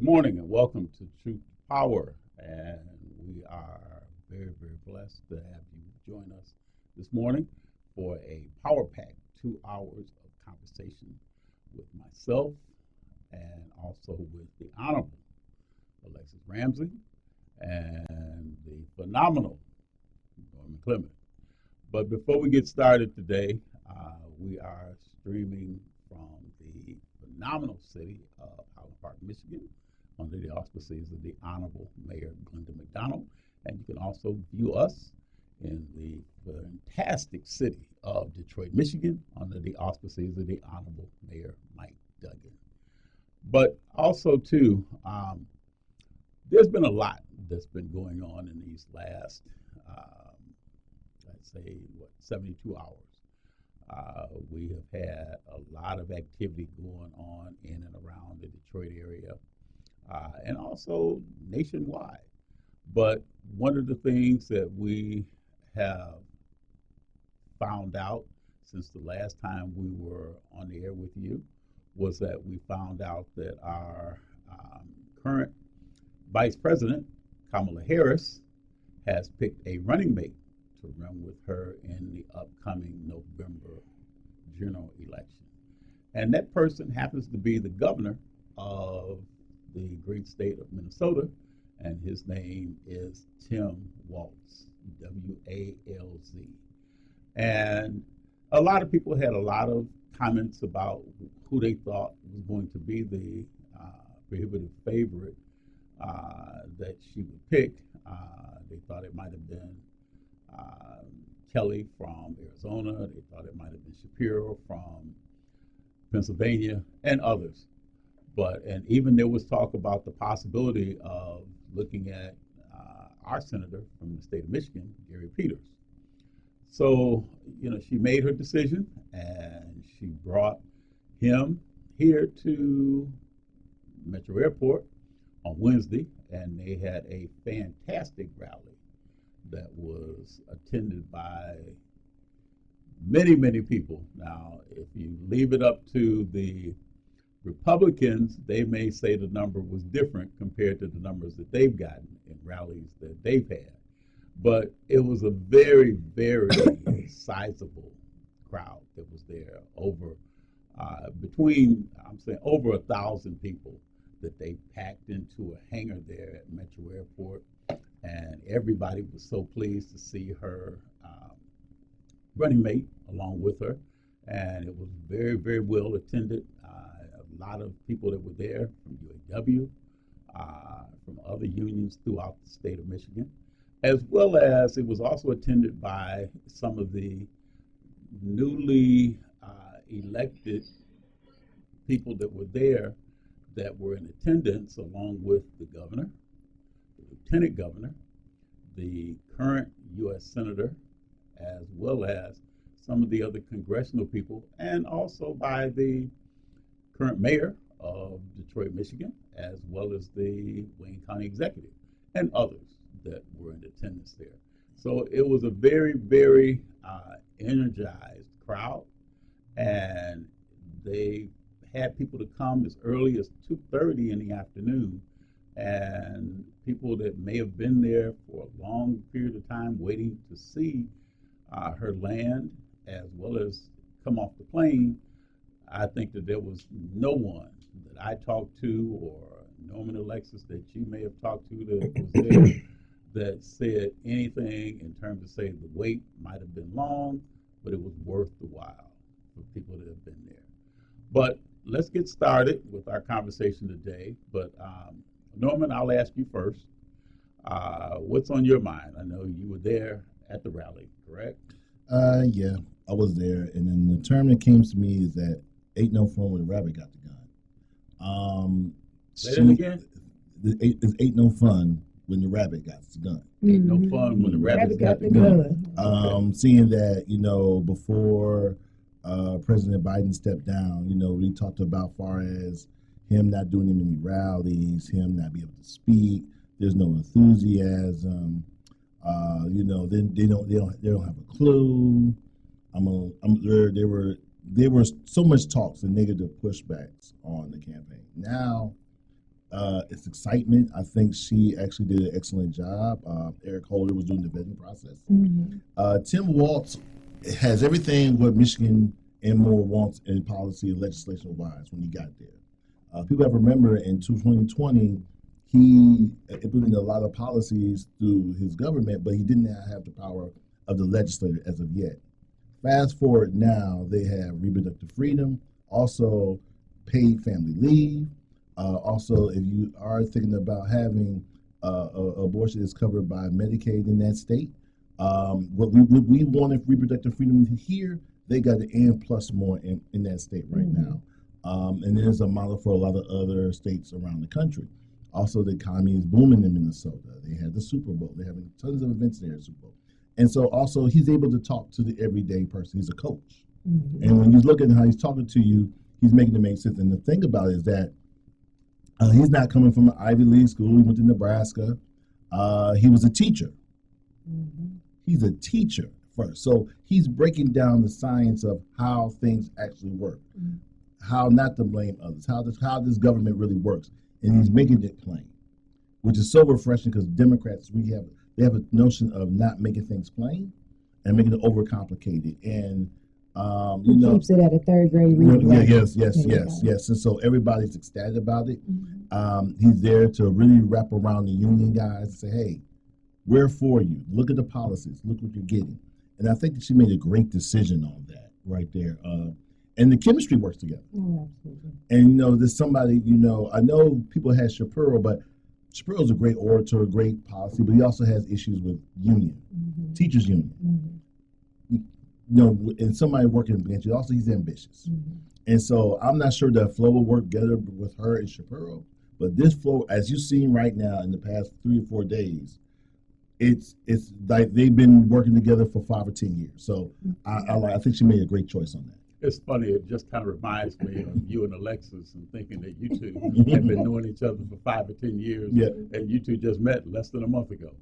morning and welcome to Truth to Power. And we are very, very blessed to have you join us this morning for a power pack, 2 hours of conversation with myself and also with the Honorable Alexis Ramsey and the phenomenal Norman Clement. But before we get started today, we are streaming from the phenomenal city of Highland Park, Michigan, under the auspices of the Honorable Mayor Glenda McDonald. And you can also view us in the fantastic city of Detroit, Michigan, under the auspices of the Honorable Mayor Mike Duggan. But also, too, there's been a lot that's been going on in these last, let's say, 72 hours. We have had a lot of activity going on in and around the Detroit area and also nationwide. But one of the things that we have found out since the last time we were on the air with you was that we found out that our current Vice President, Kamala Harris, has picked a running mate to run with her in the upcoming November general election. And that person happens to be the governor of the great state of Minnesota, and his name is Tim Walz, W-A-L-Z. And a lot of people had a lot of comments about who they thought was going to be the prohibitive favorite that she would pick. They thought it might have been Kelly from Arizona. They thought it might have been Shapiro from Pennsylvania and others. And even there was talk about the possibility of looking at our senator from the state of Michigan, Gary Peters. So, she made her decision and she brought him here to Metro Airport on Wednesday, and they had a fantastic rally that was attended by many, many people. Now, if you leave it up to the Republicans, they may say the number was different compared to the numbers that they've gotten in rallies that they've had. But it was a very, very sizable crowd that was there, over over 1,000 people that they packed into a hangar there at Metro Airport. And everybody was so pleased to see her running mate along with her. And it was very, very well attended. A lot of people that were there from UAW, from other unions throughout the state of Michigan, as well as it was also attended by some of the newly elected people that were there that were in attendance, along with the governor, the lieutenant governor, the current U.S. senator, as well as some of the other congressional people, and also by the current mayor of Detroit, Michigan, as well as the Wayne County executive and others that were in attendance there. So it was a very, very energized crowd, and they had people to come as early as 2:30 in the afternoon, and people that may have been there for a long period of time waiting to see her land as well as come off the plane. I think that there was no one that I talked to, or Norman, Alexis, that you may have talked to, that was there that said anything in terms of saying the wait might have been long, but it was worth the while for people that have been there. But let's get started with our conversation today. But Norman, I'll ask you first. What's on your mind? I know you were there at the rally, correct? Yeah, I was there, and then the term that came to me is that ain't no fun when the rabbit got the gun. Say that again? It ain't no fun when the rabbit got the gun. Ain't no fun when the rabbit got the gun. Okay. Seeing that, before President Biden stepped down, we talked about far as him not doing many rallies, him not being able to speak. There's no enthusiasm. Then they don't have a clue. There were so much talks and negative pushbacks on the campaign. Now, It's excitement. I think she actually did an excellent job. Eric Holder was doing the vetting process. Tim Walz has everything what Michigan and more wants in policy and legislation wise when he got there. People have to remember in 2020, he implemented a lot of policies through his government, but he didn't have the power of the legislature as of yet. Fast forward now, they have reproductive freedom, also paid family leave. Also, if you are thinking about having abortion is covered by Medicaid in that state, what we wanted reproductive freedom here, they got the and plus more in that state right now. And there's a model for a lot of other states around the country. Also, the economy is booming in Minnesota. They had the Super Bowl. They're having tons of events there at the Super Bowl. And so also he's able to talk to the everyday person. He's a coach. And when you look at how he's talking to you, he's making it make sense. And the thing about it is that he's not coming from an Ivy League school. He went to Nebraska. He was a teacher. He's a teacher first. So he's breaking down the science of how things actually work, how not to blame others, how this government really works. And he's making it plain, which is so refreshing because Democrats, they have a notion of not making things plain and making it overcomplicated. And keeps it at a third grade reading. Yes. And so everybody's ecstatic about it. He's there to really wrap around the union guys and say, hey, we're for you. Look at the policies. Look what you're getting. And I think that she made a great decision on that right there. And the chemistry works together. Oh, absolutely. And, there's somebody, I know people had Shapiro, but Shapiro's a great orator, a great policy, but he also has issues with union, teachers union. And somebody working against you. Also, he's ambitious. And so I'm not sure that flow will work together with her and Shapiro. But this flow, as you've seen right now in the past 3 or 4 days, it's like they've been working together for 5 or 10 years. So I think she made a great choice on that. It's funny. It just kind of reminds me of you and Alexis and thinking that you two have been knowing each other for 5 or 10 years. And you two just met less than a month ago.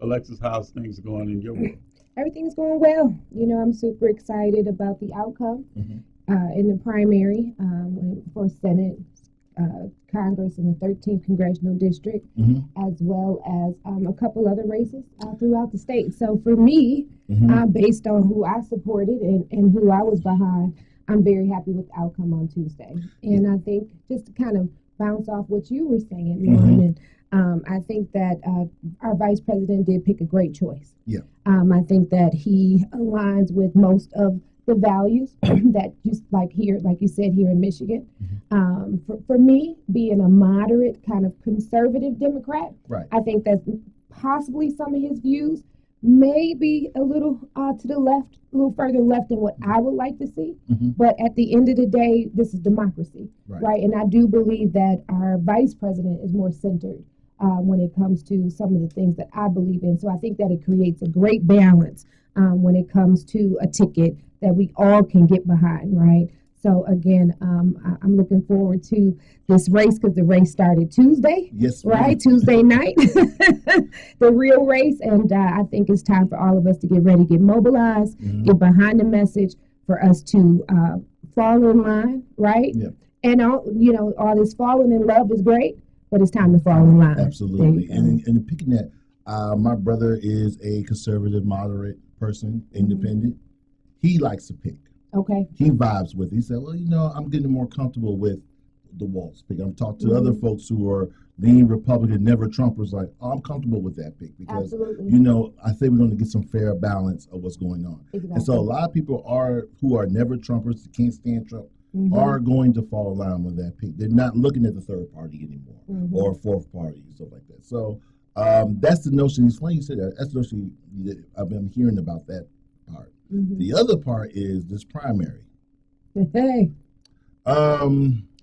Alexis, how's things going in your world? Everything's going well. I'm super excited about the outcome in the primary for Senate, Congress, in the 13th Congressional District, as well as a couple other races throughout the state. So for me, based on who I supported and who I was behind, I'm very happy with the outcome on Tuesday. And I think just to kind of bounce off what you were saying, Lauren, I think that our vice president did pick a great choice. I think that he aligns with most of the values that you said here in Michigan. For me, being a moderate kind of conservative Democrat, I think that possibly some of his views may be a little to the left, a little further left than what I would like to see. But at the end of the day, this is democracy, right? And I do believe that our vice president is more centered when it comes to some of the things that I believe in. So I think that it creates a great balance when it comes to a ticket that we all can get behind, right? So again, I'm looking forward to this race because the race started Tuesday, right? Tuesday night, the real race. And I think it's time for all of us to get ready, get mobilized, get behind the message for us to fall in line, right? And all this falling in love is great, but it's time to fall in line. Absolutely. And picking that, my brother is a conservative, moderate person, independent. He likes to pick. Okay. He vibes with it. He said, well, I'm getting more comfortable with the Walz pick. I'm talking to other folks who are lean Republican, never Trumpers, like, I'm comfortable with that pick because, I think we're going to get some fair balance of what's going on. And so a lot of people who are never Trumpers, can't stand Trump, are going to fall in line with that pick. They're not looking at the third party anymore or fourth party, stuff like that. So that's the notion. It's funny you said that. That's the notion that I've been hearing about that part. The other part is this primary. Well,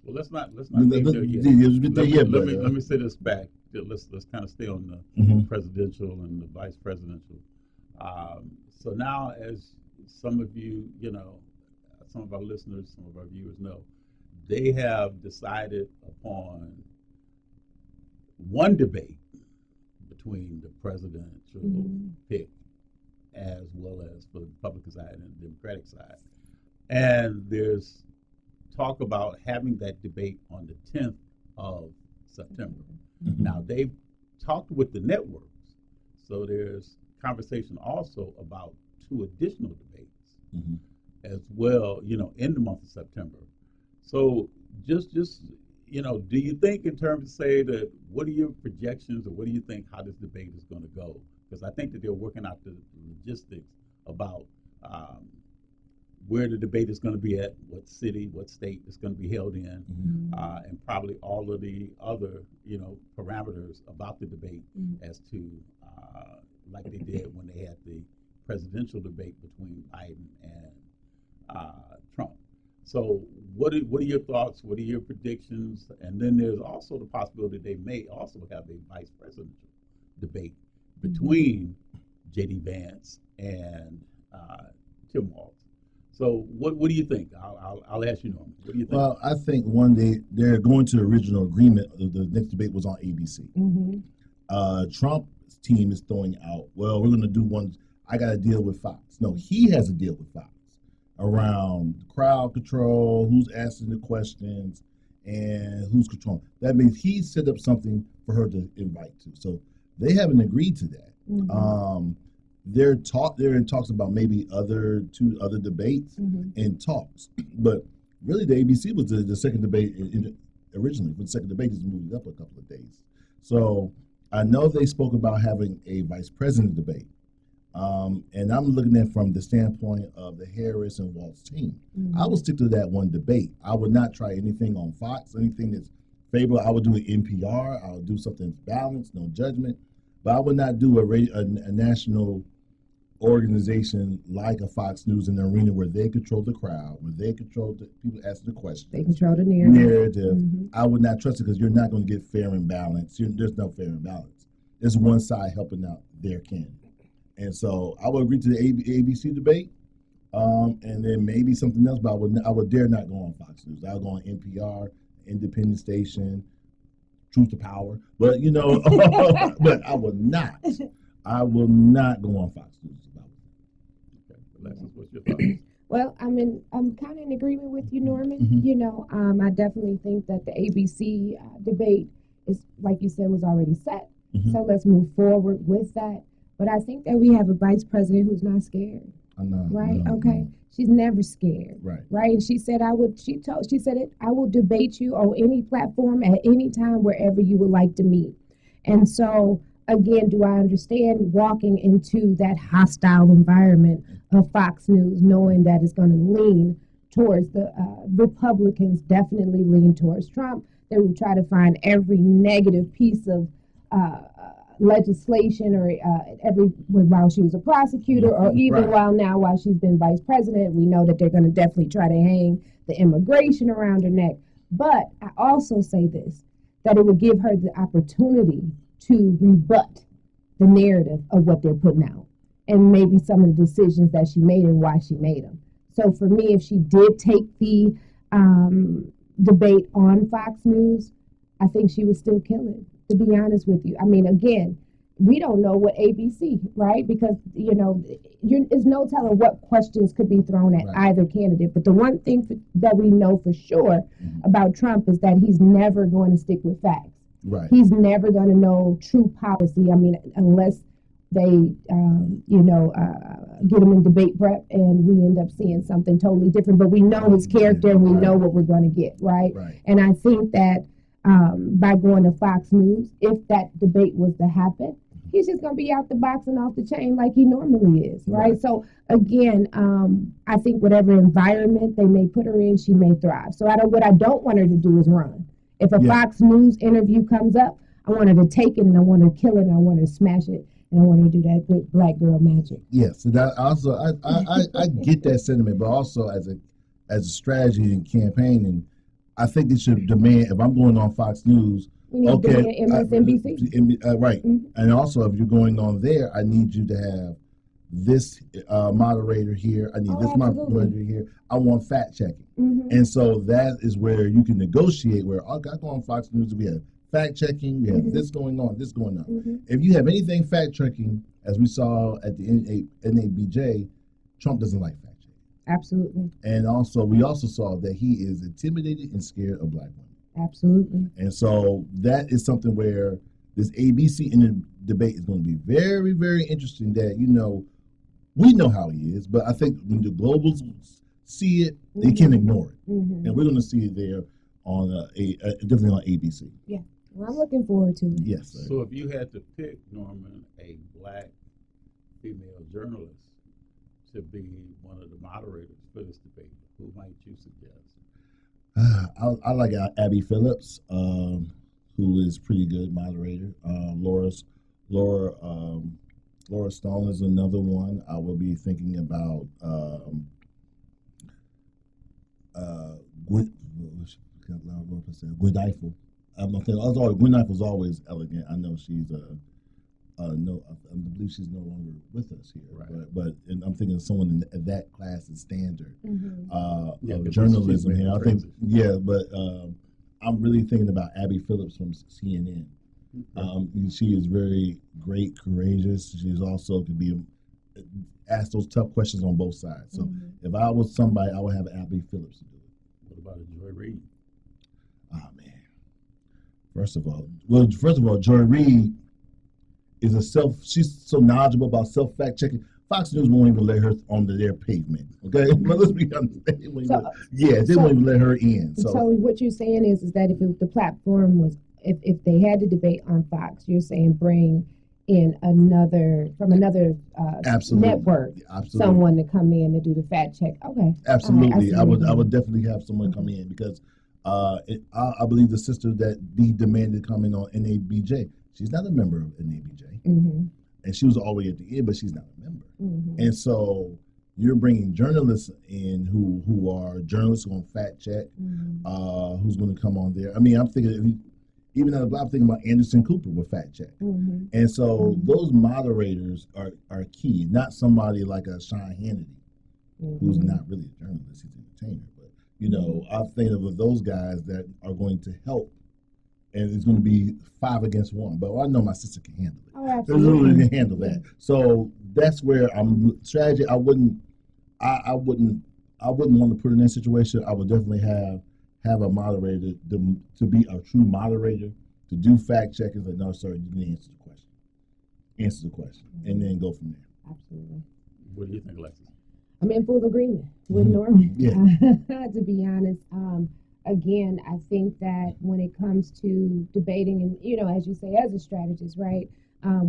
let's not get there yet. Let me say this back. Let's kind of stay on the presidential and the vice presidential. So now, as some of you, some of our listeners, some of our viewers know, they have decided upon one debate between the presidential pick as well as for the Republican side and the Democratic side. And there's talk about having that debate on the 10th of September. Mhm. Now, they've talked with the networks, so there's conversation also about 2 additional debates Mhm. as well, in the month of September. So just do you think in terms of say that what are your projections or what do you think how this debate is going to go? Because I think that they're working out the logistics about where the debate is going to be at, what city, what state it's going to be held in, Mhm. and probably all of the other, parameters about the debate Mhm. as to, like they did when they had the presidential debate between Biden and Trump. So what are your thoughts? What are your predictions? And then there's also the possibility they may also have a vice presidential debate between J.D. Vance and Tim Walz. So what do you think? I'll ask you, Norman. What do you think? Well, I think one day they're going to the original agreement. The next debate was on ABC. Trump's team is throwing out, well, we're going to do one. I got to deal with Fox. No, he has a deal with Fox around crowd control, who's asking the questions, and who's controlling. That means he set up something for her to invite to. So they haven't agreed to that. They're in talks about maybe two other debates and talks, but really the ABC was the second debate originally. For the second debate, just moved up a couple of days. So I know they spoke about having a vice president debate, and I'm looking at it from the standpoint of the Harris and Walz team. I would stick to that one debate. I would not try anything on Fox, anything that's favorable. I would do an NPR. I would do something balanced, no judgment. But I would not do a national organization like a Fox News in the arena where they control the crowd, where they control the people asking the questions. They control the narrative. I would not trust it because you're not going to get fair and balance. There's no fair and balance. There's one side helping out their candidate. And so I would agree to the ABC debate, and then maybe something else, but I would dare not go on Fox News. I would go on NPR, independent station, Truth to Power. But, but I will not. I will not go on Fox News about it. Okay. Alexis, what's your thoughts? Well, I'm kind of in agreement with you, Norman. I definitely think that the ABC debate is, like you said, was already set. So let's move forward with that. But I think that we have a vice president who's not scared. I know. Right? No, Okay. no. She's never scared. Right. Right. And she said, I will debate you on any platform at any time, wherever you would like to meet. And so, again, do I understand walking into that hostile environment of Fox News, knowing that it's going to lean towards the Republicans, definitely lean towards Trump. They will try to find every negative piece of legislation or while she was a prosecutor or even while she's been vice president. We know that they're going to definitely try to hang the immigration around her neck. But I also say this, that it would give her the opportunity to rebut the narrative of what they're putting out and maybe some of the decisions that she made and why she made them. So for me, if she did take the debate on Fox News, I think she would still kill it, to be honest with you. I mean, again, we don't know what ABC, right? Because, there's no telling what questions could be thrown at either candidate. But the one thing that we know for sure about Trump is that he's never going to stick with facts. Right. He's never going to know true policy. I mean, unless they, get him in debate prep and we end up seeing something totally different. But we know his character and we know what we're going to get, right? And I think that by going to Fox News, if that debate was to happen, he's just going to be out the box and off the chain like he normally is, right? So, again, I think whatever environment they may put her in, she may thrive. So what I don't want her to do is run. If a Fox News interview comes up, I want her to take it and I want her to kill it and I want her to smash it and I want her to do that good black girl magic. Yes, and that also I get that sentiment, but also as a strategy in campaigning, I think it should demand, if I'm going on Fox News, okay, MSNBC. Right, and also if you're going on there, I need you to have this moderator here. I need this moderator here. I want fact checking, and so that is where you can negotiate. Where I go on Fox News, we have fact checking, we have this going on, this going on. If you have anything fact checking, as we saw at the NABJ, Trump doesn't like fact checking. Absolutely. And also, we also saw that he is intimidated and scared of black women. Absolutely. And so that is something where this ABC in the debate is going to be very, very interesting. That we know how he is, but I think when the globals see it, they can't ignore it, and we're going to see it there on definitely on ABC. Yeah, well, I'm looking forward to it. Yes. Sir. So if you had to pick, Norman, a black female journalist to be one of the moderators for this debate, who might you suggest? I like Abby Phillips, who is pretty good moderator. Laura Stone is another one. I will be thinking about Gwen Eiffel. Gwen Eiffel always elegant. I know she's I believe she's no longer with us here, right? But and I'm thinking of someone in that class and standard of journalism here. I think, but I'm really thinking about Abby Phillips from CNN. She is very great, courageous. She's also could be ask those tough questions on both sides. So if I was somebody, I would have Abby Phillips to do it. What about Joy Reid? Oh man. First of all, Joy Reid is she's so knowledgeable about fact checking. Fox News won't even let her onto their pavement. Okay, let's be honest. They won't even let her in. So what you're saying is that if the platform was, if they had the debate on Fox, you're saying bring in another network, someone to come in to do the fact check. Okay, absolutely. I would definitely have someone come in because I believe the sister that Dee demanded come in on NABJ. She's not a member of NABJ, and she was already at the end, but she's not a member. And so you're bringing journalists in who are journalists who are on fact check, who's going to come on there. I mean, I'm thinking about Anderson Cooper with fact check, and so those moderators are key. Not somebody like a Sean Hannity, who's not really a journalist; he's an entertainer. But I'm thinking of those guys that are going to help. And it's going to be 5 against 1, but I know my sister can handle it. Oh, absolutely, she can handle that. So that's where strategy. I wouldn't want to put her in that situation. I would definitely have a moderator to be a true moderator to do fact checking. Like, no, sir, you didn't answer the question, and then go from there. Absolutely. What do you think, Alexis? I'm in full agreement with Norman. Yeah. To be honest. Again, I think that when it comes to debating, and as you say, as a strategist, right,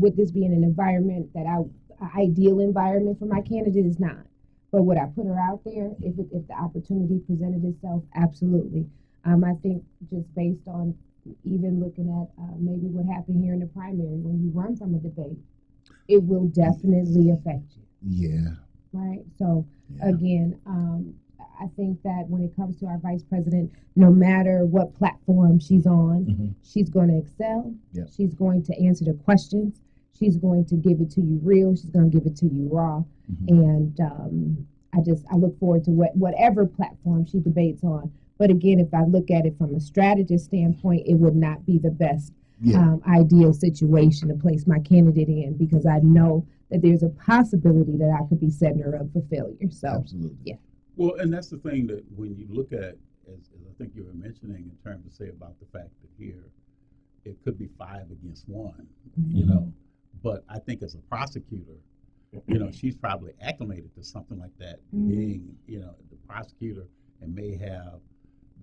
with this being an environment that ideal environment for my candidate is not. But would I put her out there if the opportunity presented itself? Absolutely. I think just based on even looking at maybe what happened here in the primary, when you run from a debate, it will definitely affect you. Yeah. Right. So again, I think that when it comes to our vice president, no matter what platform she's on, she's going to excel. Yep. She's going to answer the questions. She's going to give it to you real. She's going to give it to you raw. And I look forward to whatever platform she debates on. But again, if I look at it from a strategist standpoint, it would not be the best ideal situation to place my candidate in, because I know that there's a possibility that I could be setting her up for failure. So, absolutely. Yeah. Well, and that's the thing that when you look at, as I think you were mentioning, in terms of say about the fact that here it could be 5 against 1, but I think as a prosecutor, she's probably acclimated to something like that, being, the prosecutor, and may have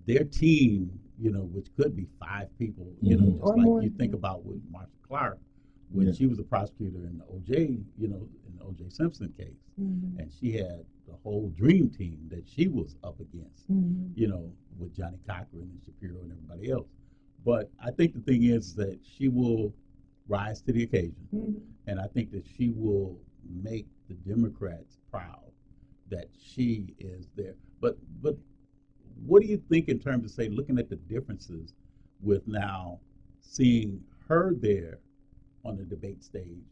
their team, which could be 5 people, just or like more. You think about with Marsha Clark when she was a prosecutor in the OJ, in the OJ Simpson case, and she had the whole dream team that she was up against, with Johnny Cochran and Shapiro and everybody else. But I think the thing is that she will rise to the occasion, and I think that she will make the Democrats proud that she is there. But what do you think in terms of, say, looking at the differences with now seeing her there on the debate stage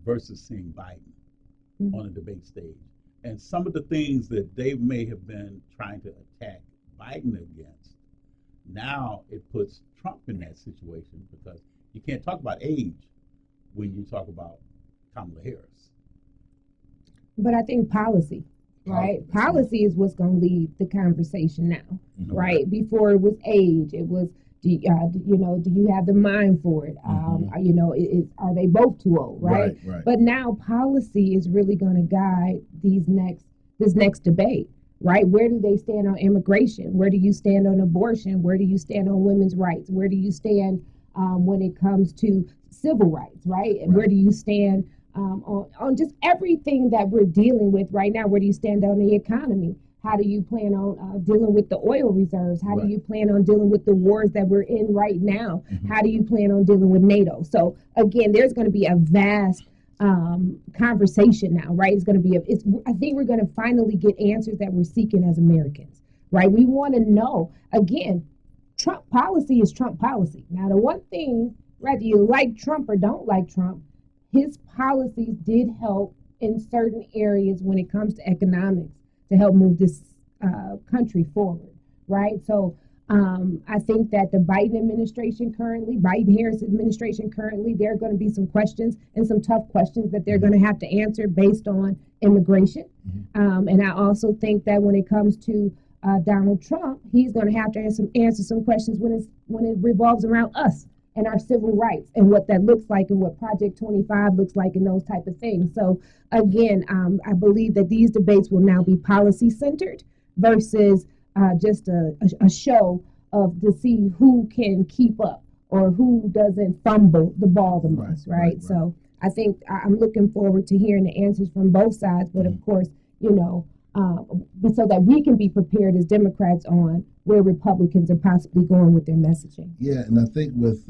versus seeing Biden on the debate stage? And some of the things that they may have been trying to attack Biden against, now it puts Trump in that situation, because you can't talk about age when you talk about Kamala Harris. But I think policy, right? Policy is what's going to lead the conversation now, right? Before it was age, it was Do you have the mind for it? Are they both too old, right? Right. But now policy is really going to guide this next debate, right? Where do they stand on immigration? Where do you stand on abortion? Where do you stand on women's rights? Where do you stand when it comes to civil rights, right? And where do you stand on just everything that we're dealing with right now? Where do you stand on the economy? How do you plan on dealing with the oil reserves? How do you plan on dealing with the wars that we're in right now? How do you plan on dealing with NATO? So again, there's going to be a vast conversation now, right? It's going to be, I think we're going to finally get answers that we're seeking as Americans, right? We want to know, again, Trump policy is Trump policy. Now, the one thing, whether you like Trump or don't like Trump, his policies did help in certain areas when it comes to economics to help move this country forward, right? So I think that the Biden Harris administration currently, there are going to be some questions and some tough questions that they're going to have to answer based on immigration. And I also think that when it comes to Donald Trump, he's going to have to answer some questions when it revolves around us and our civil rights and what that looks like and what Project 25 looks like and those type of things. So again, I believe that these debates will now be policy centered versus just a show to see who can keep up or who doesn't fumble the ball the most, right? So I think I'm looking forward to hearing the answers from both sides, but of course, so that we can be prepared as Democrats on where Republicans are possibly going with their messaging. Yeah, and I think with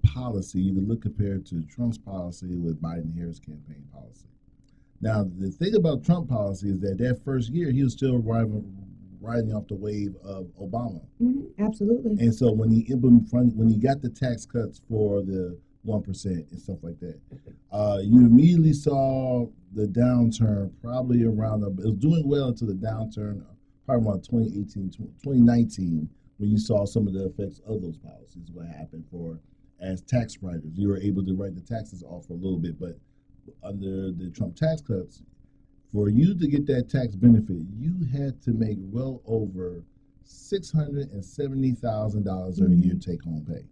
policy, you can look compared to Trump's policy with Biden-Harris campaign policy. Now, the thing about Trump policy is that first year, he was still riding off the wave of Obama. Absolutely. And so when he got the tax cuts for the 1% and stuff like that, you immediately saw the downturn probably it was doing well until the downturn probably around 2019, when you saw some of the effects of those policies, what happened as tax writers. You were able to write the taxes off for a little bit, but under the Trump tax cuts, for you to get that tax benefit, you had to make well over $670,000 a year take-home pay.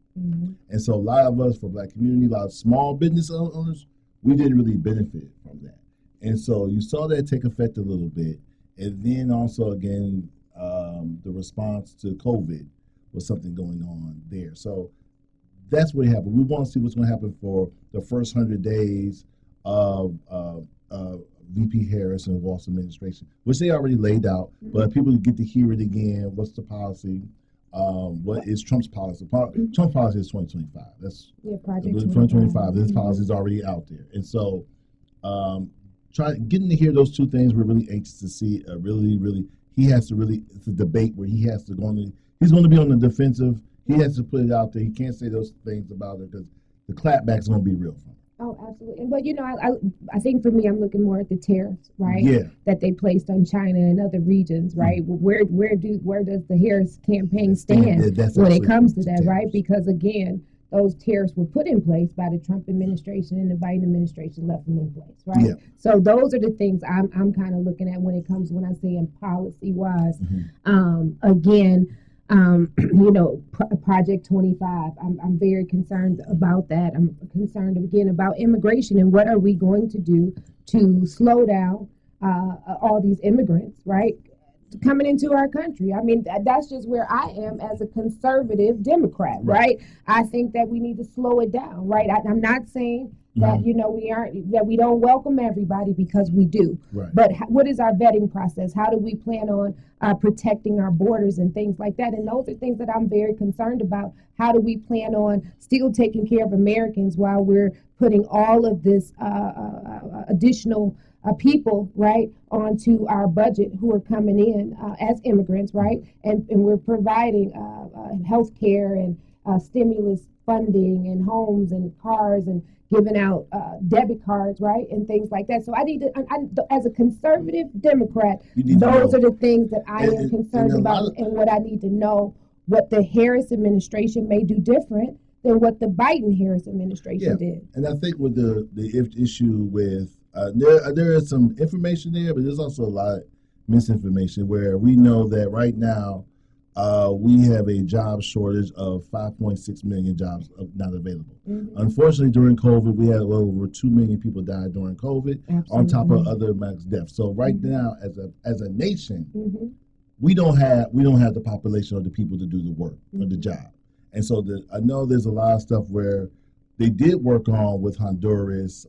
And so a lot of us, for Black community, a lot of small business owners, we didn't really benefit from that. And so you saw that take effect a little bit. And then also, again, the response to COVID was something going on there. So that's what happened. We want to see what's going to happen for the first 100 days of VP Harris and Walz's administration, which they already laid out, but people get to hear it again. What's the policy? What is Trump's policy? Trump's policy is 2025. That's Project 2025. This policy is already out there. And so getting to hear those two things, we're really anxious to see. It's a debate where he's going to be on the defensive. He has to put it out there. He can't say those things about it because the clapback's going to be real for him. Oh, absolutely. But, I think for me, I'm looking more at the tariffs, right? Yeah. That they placed on China and other regions, right? Where does the Harris campaign stand when it comes to that, right? Because, again, those tariffs were put in place by the Trump administration, and the Biden administration left them in place, right? Yeah. So those are the things I'm kind of looking at when I say in policy-wise. Again, Project 25, I'm very concerned about that. I'm concerned, again, about immigration and what are we going to do to slow down all these immigrants, right, coming into our country. I mean, that's just where I am as a conservative Democrat, right? I think that we need to slow it down, right? I'm not saying that, we don't welcome everybody, because we do. Right. But what is our vetting process? How do we plan on protecting our borders and things like that? And those are things that I'm very concerned about. How do we plan on still taking care of Americans while we're putting all of this additional people, right, onto our budget who are coming in as immigrants, right? And we're providing health care and stimulus funding and homes and cars and giving out debit cards, right, and things like that. So I need to, as a conservative Democrat, those are the things that I am concerned about, and what I need to know, what the Harris administration may do different than what the Biden-Harris administration did. And I think with the issue with, there is some information there, but there's also a lot of misinformation where we know that right now we have a job shortage of 5.6 million jobs not available. Unfortunately, during COVID, we had over 2 million people die during COVID, on top of other mass deaths. So right now, as a nation, we don't have the population or the people to do the work or the job. And so I know there's a lot of stuff where they did work on with Honduras,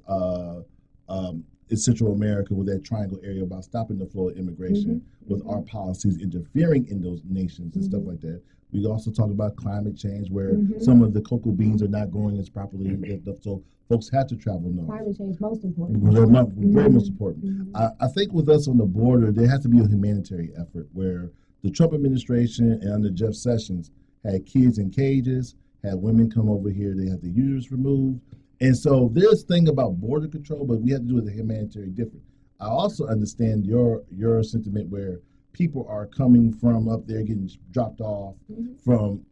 in Central America, with that triangle area about stopping the flow of immigration, with our policies interfering in those nations and stuff like that. We also talk about climate change, where some of the cocoa beans are not growing as properly, so folks have to travel north. Climate change, most important. Very most important. I think with us on the border, there has to be a humanitarian effort where the Trump administration and under Jeff Sessions had kids in cages, had women come over here, they had the uterus removed. And so there's a thing about border control, but we have to do it with a humanitarian difference. I also understand your sentiment where people are coming from up there getting dropped off from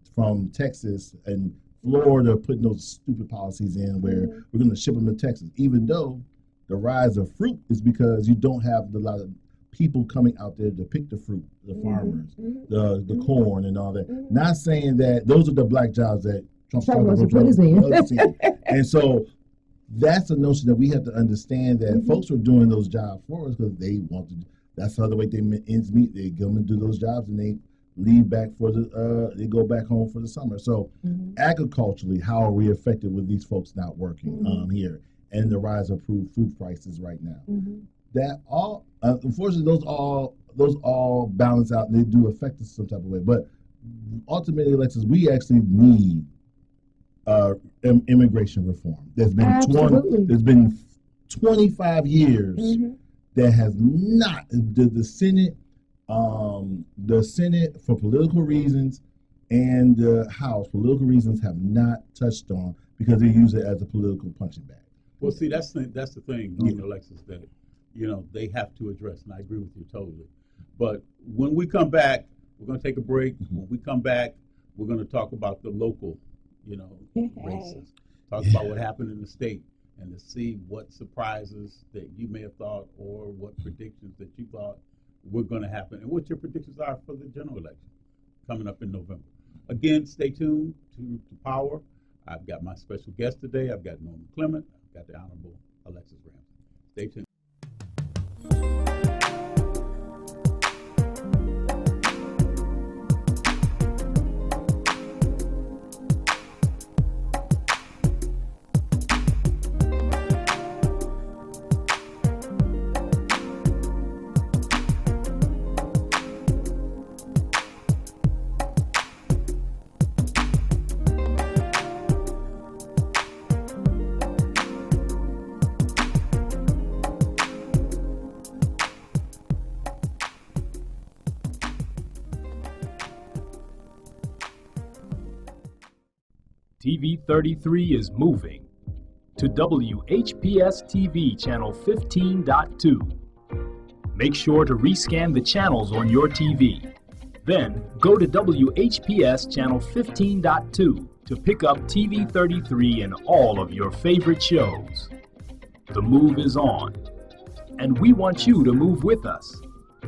Texas and Florida, putting those stupid policies in where we're going to ship them to Texas, even though the rise of fruit is because you don't have a lot of people coming out there to pick the fruit, the farmers, the corn and all that. Not saying that those are the black jobs that Trump's talking about. And so that's a notion that we have to understand that folks are doing those jobs for us because they want to. That's the other way they ends meet. They go and do those jobs and they leave back they go back home for the summer. So agriculturally, how are we affected with these folks not working here and the rise of food prices right now? That all, unfortunately, those all balance out and they do affect us some type of way. But ultimately, Alexis, we actually need immigration reform. There's been 25 years that has not the Senate for political reasons and the House political reasons have not touched on because they use it as a political punching bag. Well, see, that's the thing, Alexis, that they have to address, and I agree with you totally. But when we come back, we're going to take a break. When we come back, we're going to talk about the local races. Talk about what happened in the state and to see what surprises that you may have thought or what predictions that you thought were going to happen and what your predictions are for the general election coming up in November. Again, stay tuned to Power. I've got my special guest today. I've got Norman Clement. I've got the Honorable Alexis Ramsey. Stay tuned. TV 33 is moving to WHPS TV channel 15.2. Make sure to rescan the channels on your TV. Then go to WHPS channel 15.2 to pick up TV 33 and all of your favorite shows. The move is on, and we want you to move with us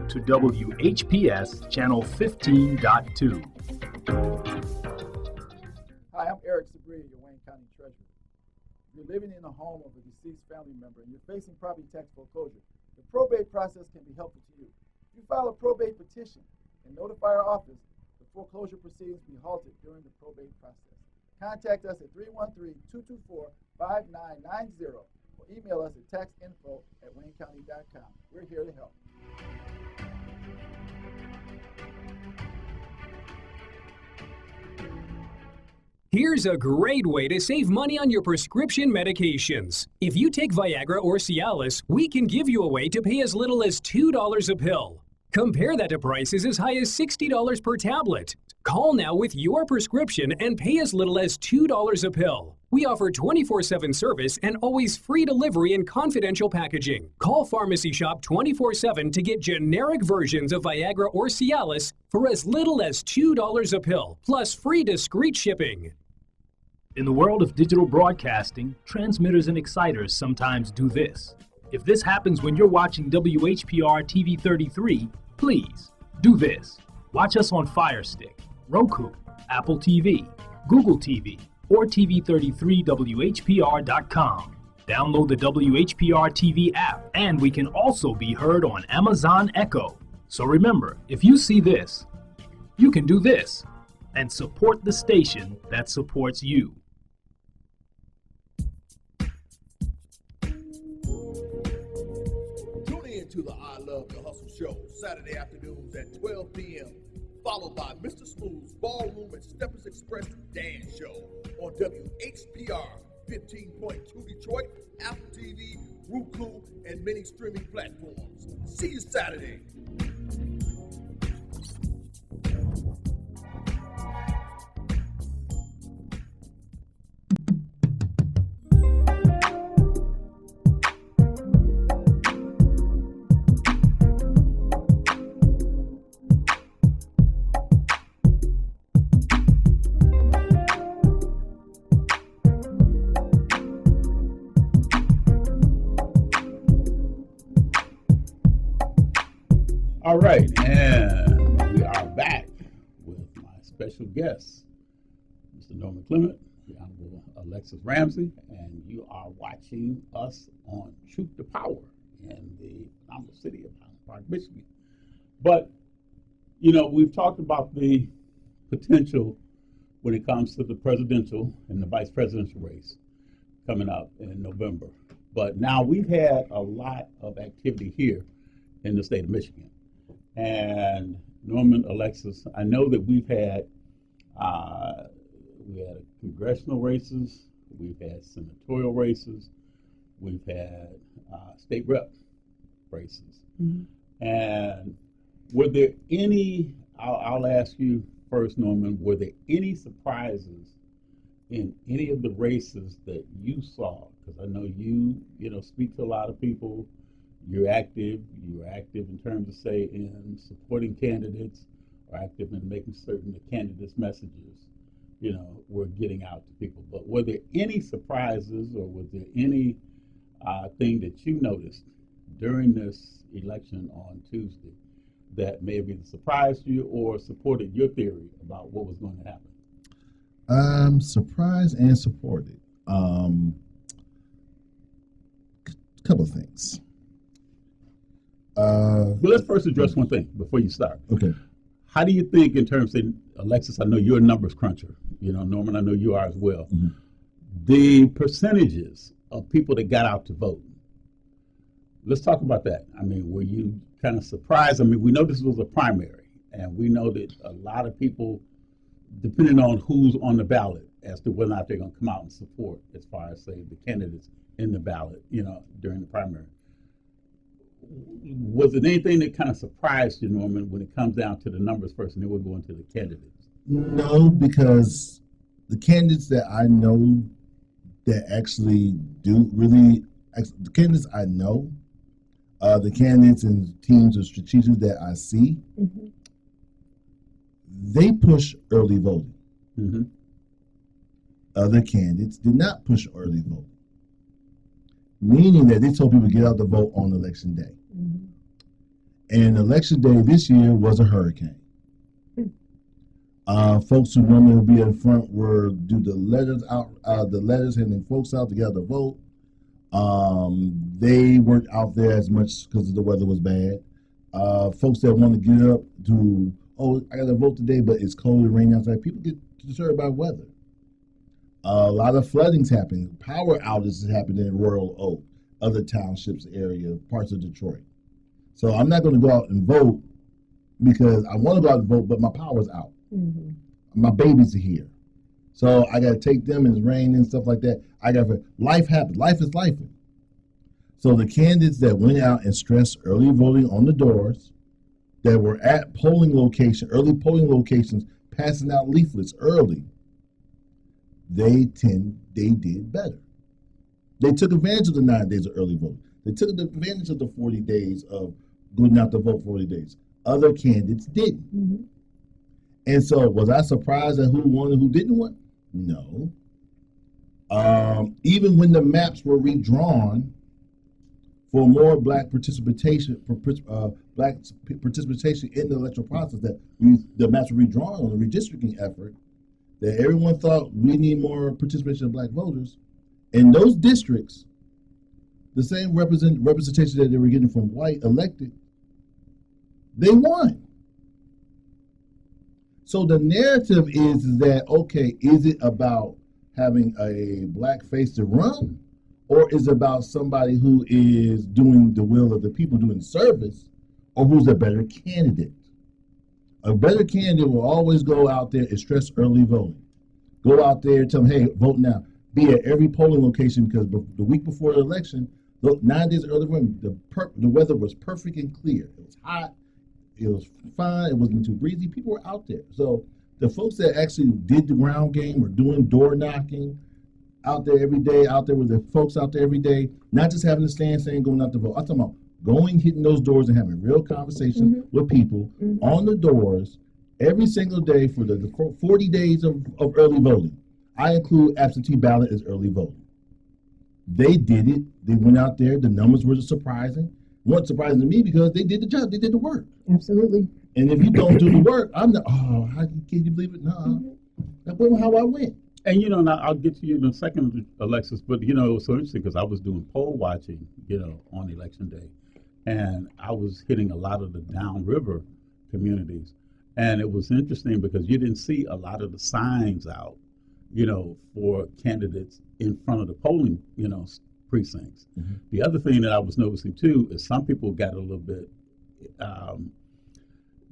to WHPS channel 15.2. Hi, I'm Eric Sabria, your Wayne County Treasurer. If you're living in a home of a deceased family member and you're facing property tax foreclosure, the probate process can be helpful to you. If you file a probate petition and notify our office, the foreclosure proceedings will be halted during the probate process. Contact us at 313-224-5990 or email us at taxinfo@waynecounty.com. We're here to help. Here's a great way to save money on your prescription medications. If you take Viagra or Cialis, we can give you a way to pay as little as $2 a pill. Compare that to prices as high as $60 per tablet. Call now with your prescription and pay as little as $2 a pill. We offer 24/7 service and always free delivery and confidential packaging. Call Pharmacy Shop 24/7 to get generic versions of Viagra or Cialis for as little as $2 a pill, plus free discreet shipping. In the world of digital broadcasting, transmitters and exciters sometimes do this. If this happens when you're watching WHPR TV 33, please do this. Watch us on Fire Stick, Roku, Apple TV, Google TV, or TV33WHPR.com. Download the WHPR TV app, and we can also be heard on Amazon Echo. So remember, if you see this, you can do this and support the station that supports you. Tune in to the I Love the Hustle show, Saturday afternoons at 12 p.m., followed by Mr. Smooth's Ballroom and Steppers Express Dance Show on WHPR 15.2 Detroit, Apple TV, Roku, and many streaming platforms. See you Saturday. All right, and we are back with my special guest, Mr. Norman Clement, the Honorable Alexis Ramsey, and you are watching us on Truth to Power in the phenomenal city of Highland Park, Michigan. But, you know, we've talked about the potential when it comes to the presidential and the vice presidential race coming up in November. But now we've had a lot of activity here in the state of Michigan. And Norman, Alexis, I know that we had congressional races, we've had senatorial races, we've had state rep races. Mm-hmm. And were there any, I'll ask you first, Norman, were there any surprises in any of the races that you saw? Because I know you speak to a lot of people. You're active in terms of, say, in supporting candidates, or active in making certain the candidates' messages, were getting out to people. But were there any surprises, or was there any thing that you noticed during this election on Tuesday that maybe surprised you or supported your theory about what was going to happen? Surprised and supported. Couple of things. Well, let's first address one thing before you start. Okay. How do you think, in terms of, Alexis, I know you're a numbers cruncher. Norman, I know you are as well. Mm-hmm. The percentages of people that got out to vote. Let's talk about that. I mean, were you kind of surprised? I mean, we know this was a primary, and we know that a lot of people, depending on who's on the ballot, as to whether or not they're going to come out and support, as far as, say, the candidates in the ballot, during the primary. Was it anything that kind of surprised you, Norman, when it comes down to the numbers first, and then we'll go into the candidates? No, because the candidates that I know that actually do really, the candidates I know, the candidates and teams of strategics that I see, mm-hmm. they push early voting. Mm-hmm. Other candidates did not push early voting, meaning that they told people to get out to vote on election day. Mm-hmm. And election day this year was a hurricane. Mm-hmm. Folks who normally would be in front were do the letters out, handing folks out to get out to vote. They weren't out there as much because the weather was bad. Folks that want to get up to, I got to vote today, but it's cold and rainy outside. People get disturbed by weather. A lot of flooding's happening. Power outages happening in Royal Oak, other townships area, parts of Detroit. So I'm not going to go out and vote because I want to go out and vote, but my power's out. Mm-hmm. My babies are here. So I got to take them, and it's raining and stuff like that. Life happens. Life is life. So the candidates that went out and stressed early voting on the doors, that were at early polling locations, passing out leaflets early, they did better. They took advantage of the 9 days of early voting. They took advantage of the 40 days of going out to vote 40 days. Other candidates didn't. Mm-hmm. And so was I surprised at who won and who didn't win? No. Even when the maps were redrawn for more black participation in the electoral process, that the maps were redrawn on the redistricting effort, that everyone thought we need more participation of black voters. In those districts, the same representation that they were getting from white elected, they won. So the narrative is that, okay, is it about having a black face to run, or is it about somebody who is doing the will of the people, doing service, or who's a better candidate? A better candidate will always go out there and stress early voting. Go out there and tell them, hey, vote now. Be at every polling location, because the week before the election, 9 days early voting, the weather was perfect and clear. It was hot. It was fine. It wasn't too breezy. People were out there. So the folks that actually did the ground game or doing door knocking out there every day, out there with the folks out there every day, not just having to stand saying going out to vote. I'm talking about going, hitting those doors and having real conversations with people on the doors every single day for the 40 days of early voting. I include absentee ballot as early voting. They did it. They went out there. The numbers were surprising. Weren't surprising to me because they did the job. They did the work. Absolutely. And if you don't do the work, I'm not, can you believe it? No. That's how I went. And, and I'll get to you in a second, Alexis, but, it was so interesting because I was doing poll watching, on election day. And I was hitting a lot of the downriver communities. And it was interesting because you didn't see a lot of the signs out, for candidates in front of the polling, precincts. The other thing that I was noticing too is some people got a little bit,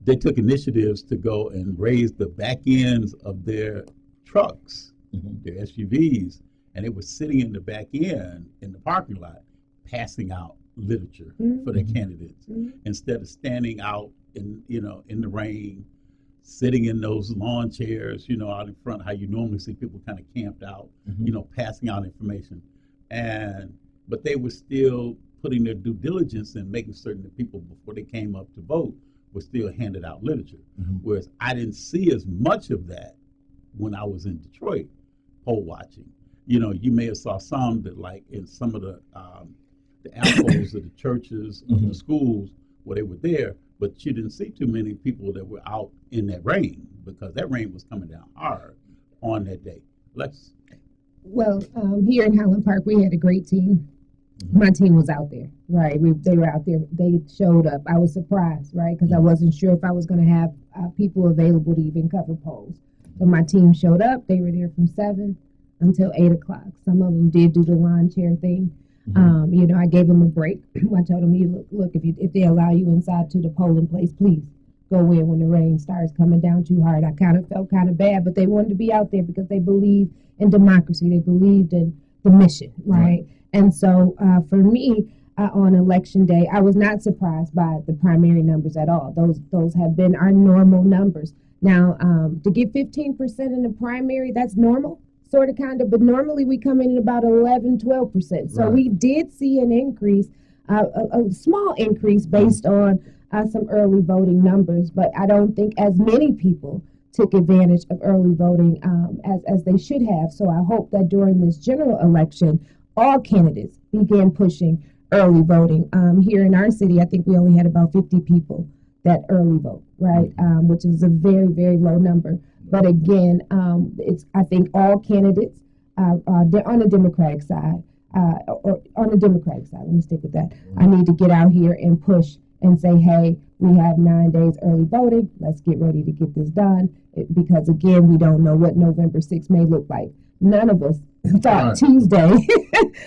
they took initiatives to go and raise the back ends of their trucks, their SUVs, and they were sitting in the back end in the parking lot passing out literature for their candidates instead of standing out in the rain, sitting in those lawn chairs, out in front, how you normally see people kind of camped out, passing out information. But they were still putting their due diligence and making certain that people, before they came up to vote, were still handed out literature. Whereas I didn't see as much of that when I was in Detroit poll watching. You may have saw some that, like in some of the alcoves of the churches, of the schools where they were there, but you didn't see too many people that were out in that rain because that rain was coming down hard on that day. Lex? Well, here in Highland Park, we had a great team. My team was out there, right? They were out there. They showed up. I was surprised, right? Because I wasn't sure if I was going to have people available to even cover polls. But my team showed up. They were there from 7 until 8 o'clock. Some of them did do the lawn chair thing. I gave them a break. I told them, look, if they allow you inside to the polling place, please go in when the rain starts coming down too hard. I kind of felt kind of bad, but they wanted to be out there because they believe in democracy. They believed in the mission, right? And so for me, on election day, I was not surprised by the primary numbers at all. Those have been our normal numbers. Now, to get 15% in the primary, that's normal. Sort of, kind of, but normally we come in at about 11, 12%. So we did see an increase, a small increase based on some early voting numbers, but I don't think as many people took advantage of early voting as they should have. So I hope that during this general election, all candidates began pushing early voting. Here in our city, I think we only had about 50 people that early vote, right? Which is a very, very low number. But again, I think all candidates on the Democratic side, let me stick with that. I need to get out here and push and say, hey, we have 9 days early voting. Let's get ready to get this done. Because again, we don't know what November 6th may look like. None of us thought Tuesday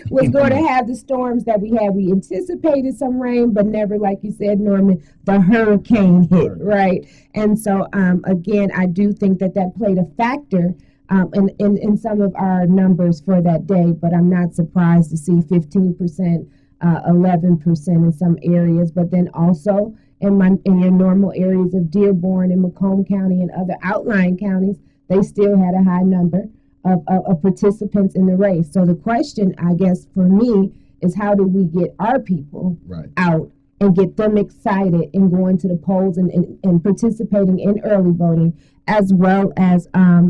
was going to have the storms that we had. We anticipated some rain, but never, like you said, Norman, the hurricane hit, right? And so, again, I do think that played a factor in some of our numbers for that day, but I'm not surprised to see 15%, 11% in some areas, but then also in your normal areas of Dearborn and Macomb County and other outlying counties, they still had a high number of participants in the race. So the question, I guess, for me is how do we get our people out and get them excited and going to the polls and participating in early voting as well as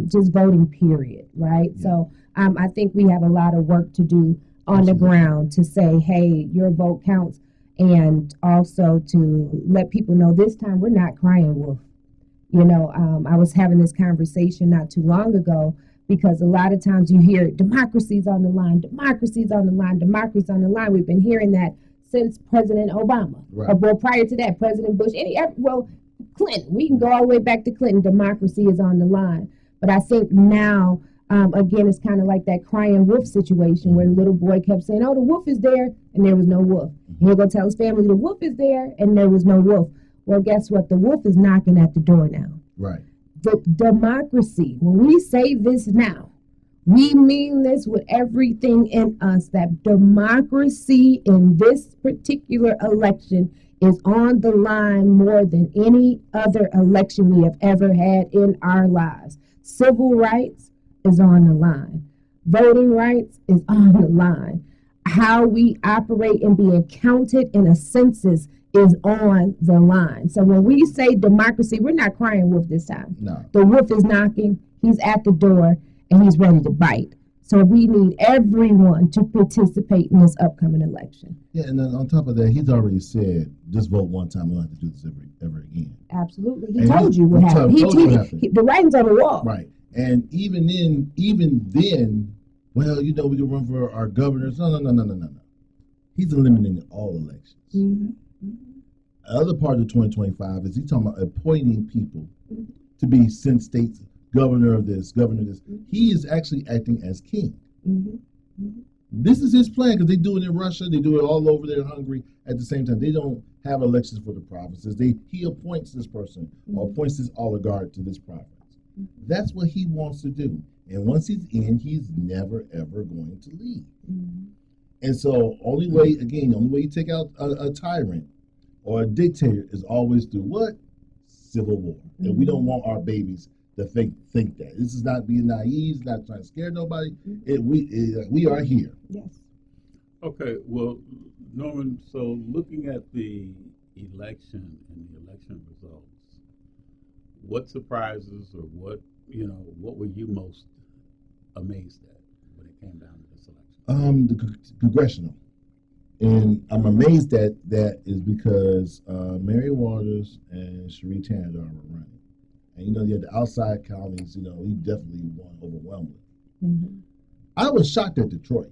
just voting, period, right? Yeah. So I think we have a lot of work to do on the ground to say, hey, your vote counts, and also to let people know this time we're not crying wolf. You know, I was having this conversation not too long ago, because a lot of times you hear democracy's on the line, democracy's on the line, democracy's on the line. We've been hearing that since President Obama, or well, prior to that, President Bush, Clinton. We can go all the way back to Clinton. Democracy is on the line. But I think now, again, it's kind of like that crying wolf situation where the little boy kept saying, oh, the wolf is there, and there was no wolf. And he'll go tell his family, the wolf is there, and there was no wolf. Well, guess what? The wolf is knocking at the door now. Right. The democracy, when we say this now, we mean this with everything in us, that democracy in this particular election is on the line more than any other election we have ever had in our lives. Civil rights is on the line. Voting rights is on the line. How we operate and being counted in a census is on the line. So when we say democracy, we're not crying wolf this time. No. The wolf is knocking, he's at the door, and he's ready to bite. So we need everyone to participate in this upcoming election. Yeah, and then on top of that, he's already said, just vote one time, we don't have to do this ever again. Absolutely. He told you what happened. The writing's on the wall. Right. And even then, well, you know, we can run for our governors. No. He's eliminating all elections. Mm-hmm. The other part of 2025 is he's talking about appointing people to be states, governor of this, governor of this. He is actually acting as king. This is his plan, because they do it in Russia, they do it all over there in Hungary at the same time. They don't have elections for the provinces. He appoints this person or appoints this oligarch to this province. That's what he wants to do. And once he's in, he's never, ever going to leave. And so only way you take out a tyrant or a dictator is always through what? Civil war. And we don't want our babies to think that. This is not being naive, it's not trying to scare nobody. We are here. Yes. Okay, well, Norman, so looking at the election and the election results, what surprises or what were you most amazed at when it came down to this election? The congressional. And I'm amazed at that is because Mary Waters and Cherie Tanadar were running. And, you had the outside counties, he definitely won overwhelmingly. I was shocked at Detroit.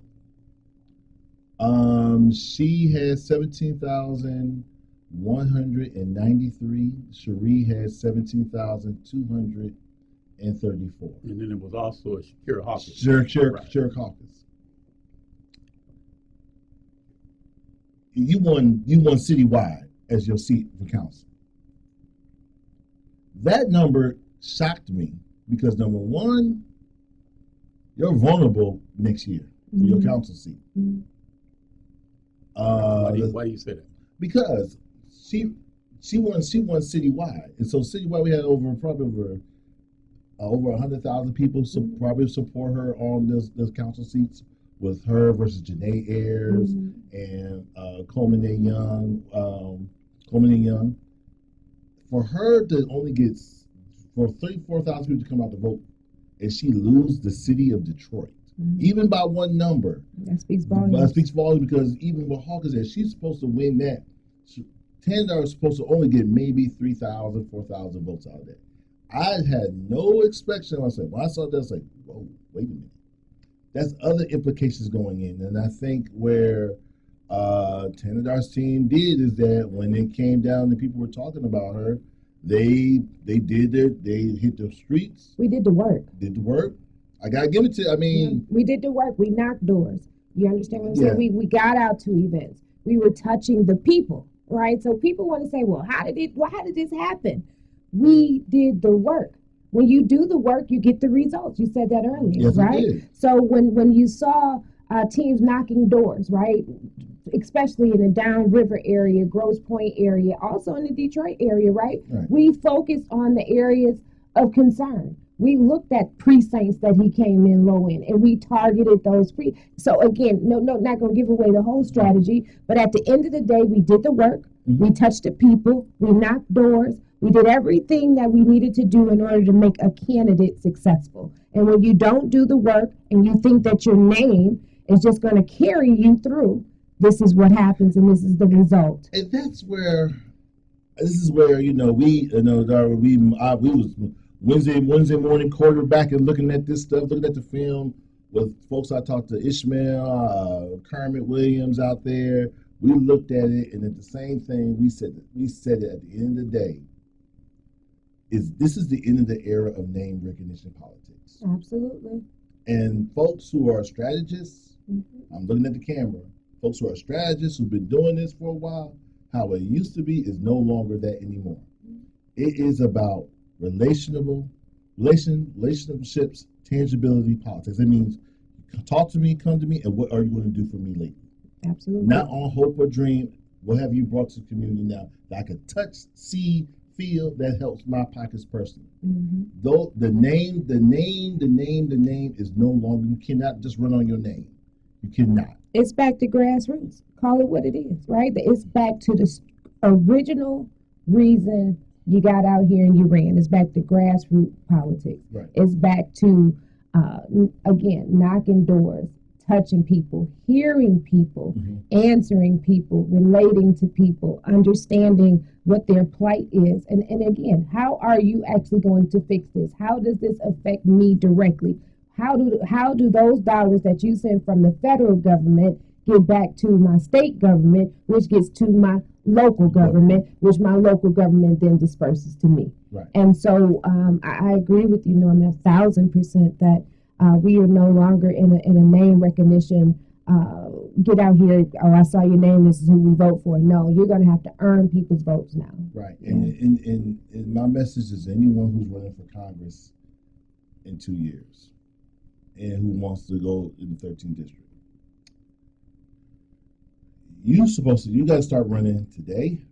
She had 17,193. Cherie had 17,234. And then it was also a Shakira Hawkins. Shakira Hawkins. You won citywide as your seat for council. That number shocked me because, number one, you're vulnerable next year for your council seat. Why do you say that? Because she won citywide, and so citywide we had probably over 100,000 people probably support her on those council seats, with her versus Janae Ayers and Coleman A. Young. For her to only get 34,000 people to come out to vote, and she lose the city of Detroit, even by one number. That speaks volumes. That speaks volumes, because even with Hawkins there, she's supposed to win that. Tanadar is supposed to only get maybe 3,000, 4,000 votes out of that. I had no expectation. When I saw that, I was like, whoa, wait a minute. That's other implications going in. And I think where Tanadar's team did is that when it came down and people were talking about her, they hit the streets. We did the work. I gotta give it to. We did the work. We knocked doors. You understand what I'm saying? We got out to events. We were touching the people, right? So people want to say, well, how did this happen? We did the work. When you do the work, you get the results. You said that earlier, yes, right? So when you saw teams knocking doors, right, especially in the downriver area, Grosse Pointe area, also in the Detroit area, right? We focused on the areas of concern. We looked at precincts that he came in low in, and we targeted those So again, no, not going to give away the whole strategy, but at the end of the day, we did the work. We touched the people. We knocked doors. We did everything that we needed to do in order to make a candidate successful. And when you don't do the work and you think that your name It's just going to carry you through. This is what happens, and this is the result. And this is where Darwin, we was Wednesday morning quarterbacking, looking at this stuff, looking at the film with folks. I talked to Ishmael, Kermit Williams out there. We looked at it, and at the same thing, we said it at the end of the day. This is the end of the era of name recognition politics. Absolutely. And folks who are strategists, I'm looking at the camera. Folks who are strategists who've been doing this for a while, how it used to be is no longer that anymore. It is about relationships, tangibility, politics. It means talk to me, come to me, and what are you going to do for me lately? Absolutely. Not on hope or dream. What have you brought to the community now that I could touch, see, feel that helps my pockets personally? Though the name is no longer. You cannot just run on your name. You cannot. It's back to grassroots. Call it what it is, right? It's back to the original reason you got out here and you ran. It's back to grassroots politics. Right. It's back to, again, knocking doors, touching people, hearing people, answering people, relating to people, understanding what their plight is. And again, how are you actually going to fix this? How does this affect me directly? How do those dollars that you send from the federal government get back to my state government, which gets to my local government, which my local government then disperses to me? Right. And so I agree with you, Norman, 1,000% that we are no longer in a name recognition. Get out here. Oh, I saw your name. This is who we vote for. No, you're going to have to earn people's votes now. Right. And my message is anyone who's running for Congress in 2 years and who wants to go in the 13th district, you got to start running today,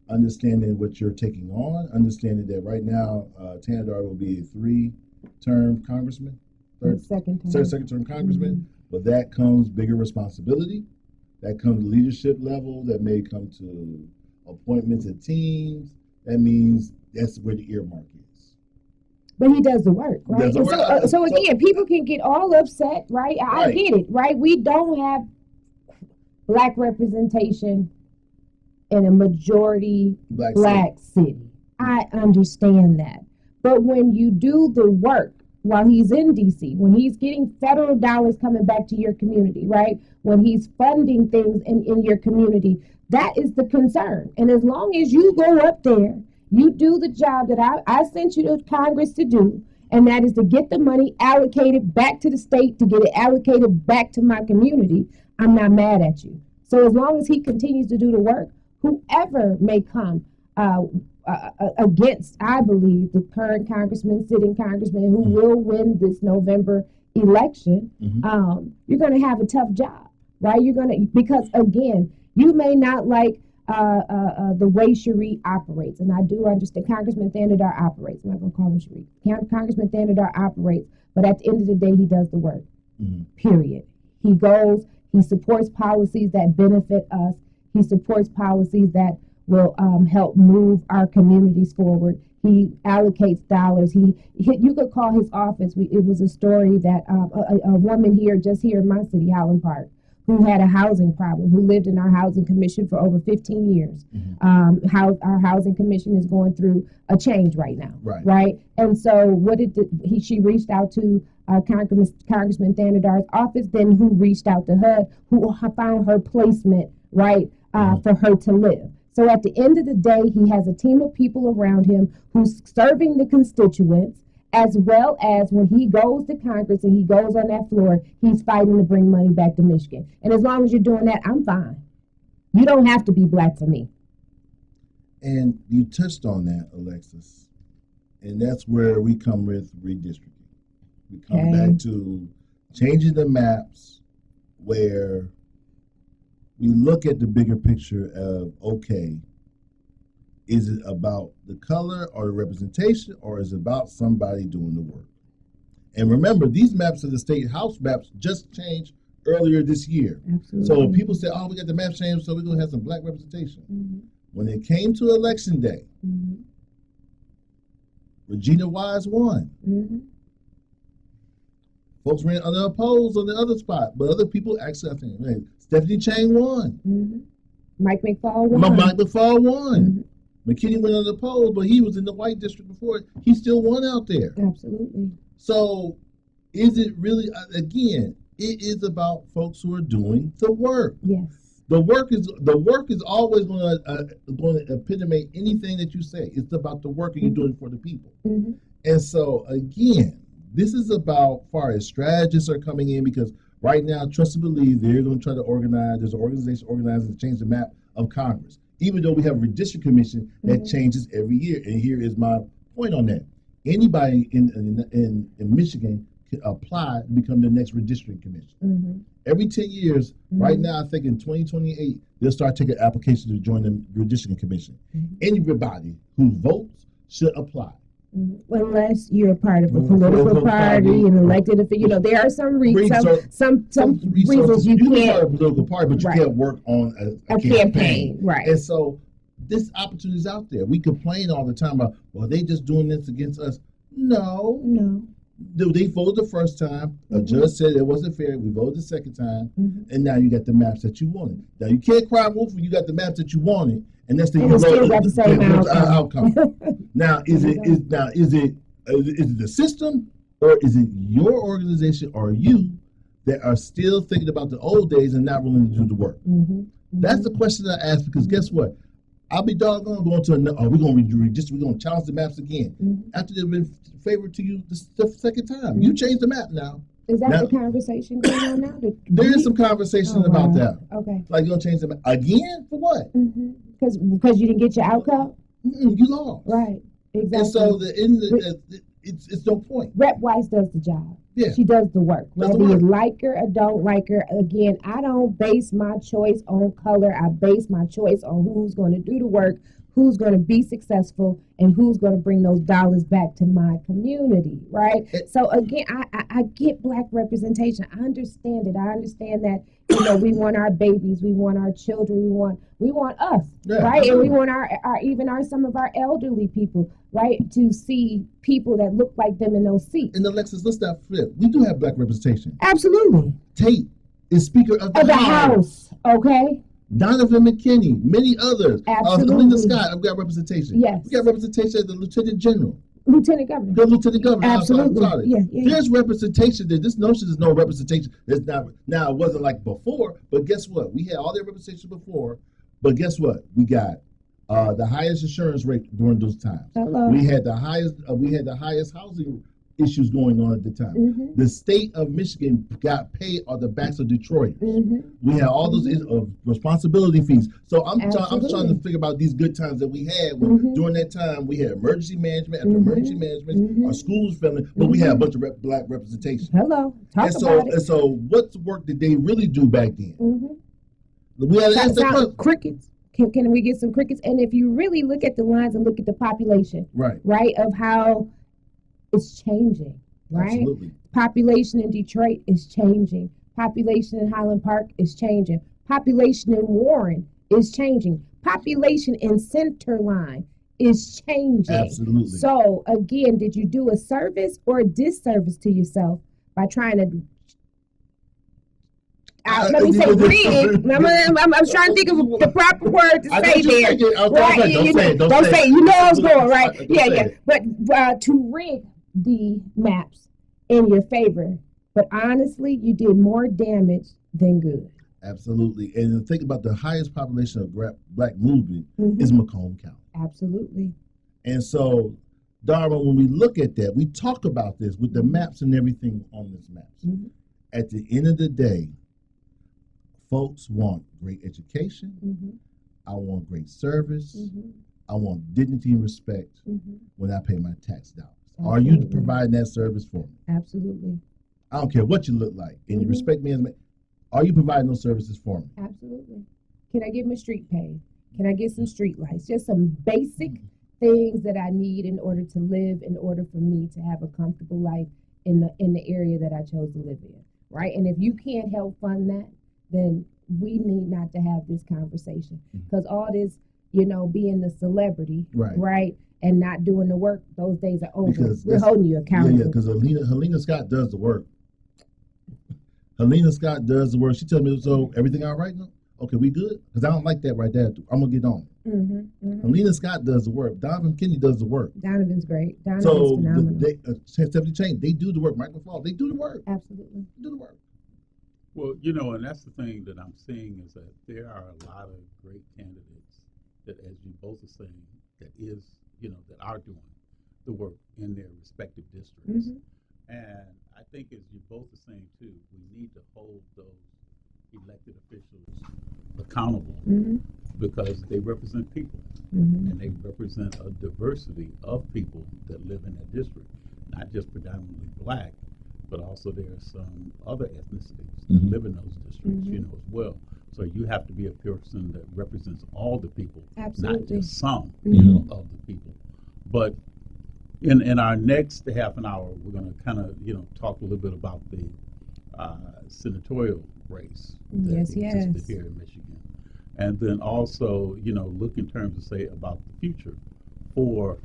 understanding what you're taking on, understanding that right now Tanadar will be a 3-term congressman. Second-term congressman, but that comes bigger responsibility. That comes leadership level. That may come to appointments at teams. That means that's where the earmark is. But he does the work, right? So again, people can get all upset, right? I get it, right? We don't have black representation in a majority black city. I understand that. But when you do the work, while he's in DC, when he's getting federal dollars coming back to your community, right? When he's funding things in your community, that is the concern. And as long as you go up there, you do the job that I sent you to Congress to do, and that is to get the money allocated back to the state, to get it allocated back to my community, I'm not mad at you. So as long as he continues to do the work, whoever may come against, I believe, the current sitting congressman who will win this November election, you're going to have a tough job, right? Because again, you may not like the way Cherie operates, and I do understand Congressman Thanadar operates. I'm not going to call him Cherie. Congressman Thanadar operates, but at the end of the day, he does the work. Period. He goes. He supports policies that benefit us. He supports policies that will help move our communities forward. He allocates dollars. You could call his office. It was a story that a woman here in my city, Highland Park, who had a housing problem, who lived in our housing commission for over 15 years. Our housing commission is going through a change right now, right? And so she reached out to Congressman Thanadar's office, then who reached out to HUD, who found her placement, right, for her to live. So at the end of the day, he has a team of people around him who's serving the constituents, as well as when he goes to Congress and he goes on that floor, he's fighting to bring money back to Michigan. And as long as you're doing that, I'm fine. You don't have to be black for me. And you touched on that, Alexis. And that's where we come with redistricting. We come back to changing the maps where we look at the bigger picture of, okay, is it about the color or the representation, or is it about somebody doing the work? And remember, these maps of the state house maps just changed earlier this year. Absolutely. So people say, oh, we got the maps changed, so we're going to have some black representation. When it came to election day, Regina Wise won. Folks ran unopposed on the other spot, but other people actually, I think, man, Stephanie Chang won. Mm-hmm. Mike McFall won. Mike McFall won. Mm-hmm. McKinney went unopposed, but he was in the white district before. He still won out there. Absolutely. So, is it really? Again, it is about folks who are doing the work. Yes. The work is always going to epitomize anything that you say. It's about the work and you're doing it for the people. Mm-hmm. And so again, this is about far as strategists are coming in, because right now, trust and believe, they're going to try to organize. There's an organization organizing to change the map of Congress, even though we have a redistricting commission that changes every year. And here is my point on that: anybody in Michigan can apply to become the next redistricting commission. Mm-hmm. Every 10 years, right now, I think in 2028, they'll start taking applications to join the redistricting commission. Anybody who votes should apply. Unless you're a part of a political party and elected official, there are some some reasons you can be can't. part of a political party, but you can't work on a campaign. Right? And so this opportunity is out there. We complain all the time about, well, they just doing this against us. No. They voted the first time. A judge said it wasn't fair. We voted the second time, and now you got the maps that you wanted. Now you can't cry wolf when you got the maps that you wanted, and that's the still got the same outcome. Now is it the system, or is it your organization or you that are still thinking about the old days and not willing to do the work? That's the question I ask, because guess what? I'll be doggone going to another. We're going to challenge the maps again after they've been favored to you the second time. You change the map now. Is that the conversation going on now? There is some conversation about that. Okay. Like, you're going to change the map again for what? Because you didn't get your outcome. You lost. Right. Exactly. And so it's no point. Rep Weiss does the job. Yeah. She does the work. Whether you like her or don't like her, again, I don't base my choice on color. I base my choice on who's going to do the work, who's going to be successful, and who's going to bring those dollars back to my community, right? So again, I get Black representation. I understand it. I understand that, we want our babies, we want our children, we want us, right? And we want our some of our elderly people, right, to see people that look like them in those seats. And Alexis, let's not flip. We do have Black representation. Absolutely. Tate is Speaker of the House. Okay. Donovan McKinney, many others. Absolutely. Helena Scott, I've got representation. Yes. We got representation as the Lieutenant General. Lieutenant Governor. The Lieutenant Governor. Absolutely. Yeah. There's representation there. This notion is no representation. It's not, now, it wasn't like before, but guess what? We had all that representation before, but guess what? We got the highest insurance rate during those times. Hello. We had the highest housing issues going on at the time. The state of Michigan got paid on the backs of Detroit. We had all those responsibility fees. So I'm trying to figure about these good times that we had when during that time we had emergency management after emergency management, our schools failing, but we had a bunch of Black representation. Hello. And so what work did they really do back then? We had to ask that question. Crickets. Can we get some crickets? And if you really look at the lines and look at the population, right, of how it's changing, right? Absolutely. Population in Detroit is changing. Population in Highland Park is changing. Population in Warren is changing. Population in Centerline is changing. Absolutely. So again, did you do a service or a disservice to yourself by trying to let me say rig. I'm trying to think of the proper word to say there. Don't say it. You know I was going, right? Yeah. But to rig the maps in your favor. But honestly, you did more damage than good. Absolutely. And think about the highest population of Black movement is Macomb County. Absolutely. And so, Darwin, when we look at that, we talk about this with the maps and everything on these maps. At the end of the day, folks want great education. I want great service. I want dignity and respect when I pay my tax dollars. Absolutely. Are you providing that service for me? Absolutely. I don't care what you look like. And you respect me as a man. Are you providing those services for me? Absolutely. Can I get my street paid? Can I get some street lights? Just some basic things that I need in order to live, in order for me to have a comfortable life in the area that I chose to live in, right? And if you can't help fund that, then we need not to have this conversation, because all this, being the celebrity, right, and not doing the work, those days are over. We're holding you accountable. Yeah, because Helena Scott does the work. Helena Scott does the work. She tells me, so everything all right now? Okay, we good? Because I don't like that right there. I'm going to get on. Helena Scott does the work. Donovan Kinney does the work. Donovan's great. Donovan's So phenomenal. Stephanie Chain, they do the work. Michael Fall, they do the work. Absolutely. They do the work. Well, you know, and that's the thing that I'm seeing is that there are a lot of great candidates that, as you both are saying, that are doing the work in their respective districts. And I think, as you both are saying too, we need to hold those elected officials accountable because they represent people and they represent a diversity of people that live in that district, not just predominantly black, but also there are some other ethnicities that live in those districts, as well. So you have to be a person that represents all the people, Absolutely. not just some, of the people. But in our next half an hour, we're going to kind of, talk a little bit about the senatorial race that existed here in Michigan. And then also, look in terms of, say, about the future for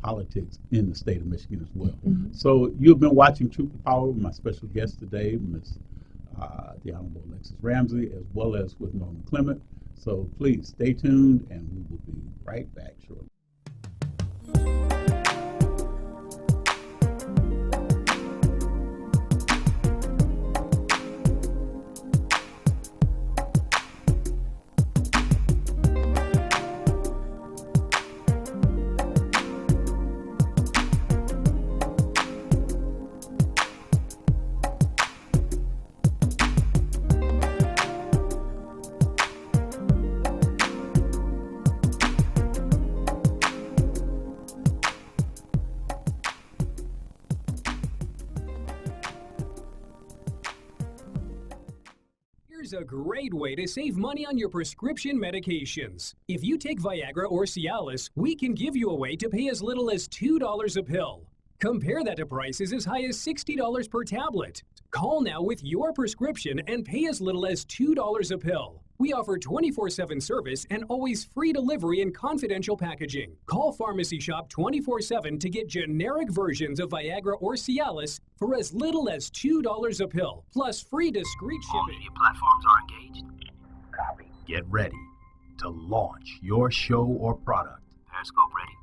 politics in the state of Michigan as well. So you've been watching Truth to Power with my special guest today, the Honorable Alexis Ramsey, as well as with Norman Clement. So please stay tuned, and we will be right back shortly. Here's a great way to save money on your prescription medications. If you take Viagra or Cialis, we can give you a way to pay as little as $2 a pill. Compare that to prices as high as $60 per tablet. Call now with your prescription and pay as little as $2 a pill. We offer 24/7 service and always free delivery and confidential packaging. Call Pharmacy Shop 24/7 to get generic versions of Viagra or Cialis for as little as $2 a pill, plus free discreet shipping. All media platforms are engaged. Copy. Get ready to launch your show or product. Periscope ready.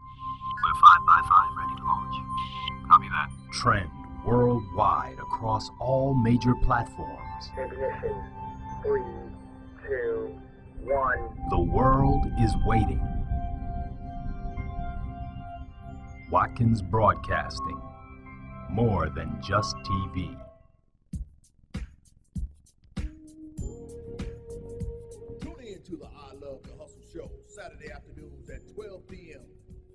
We're 5x5 ready to launch. Copy that. Trend worldwide across all major platforms. Ignition. 3, 2, 1. The world is waiting. Watkins Broadcasting. More than just TV. Tune in to the I Love the Hustle show, Saturday afternoons at 12 p.m.,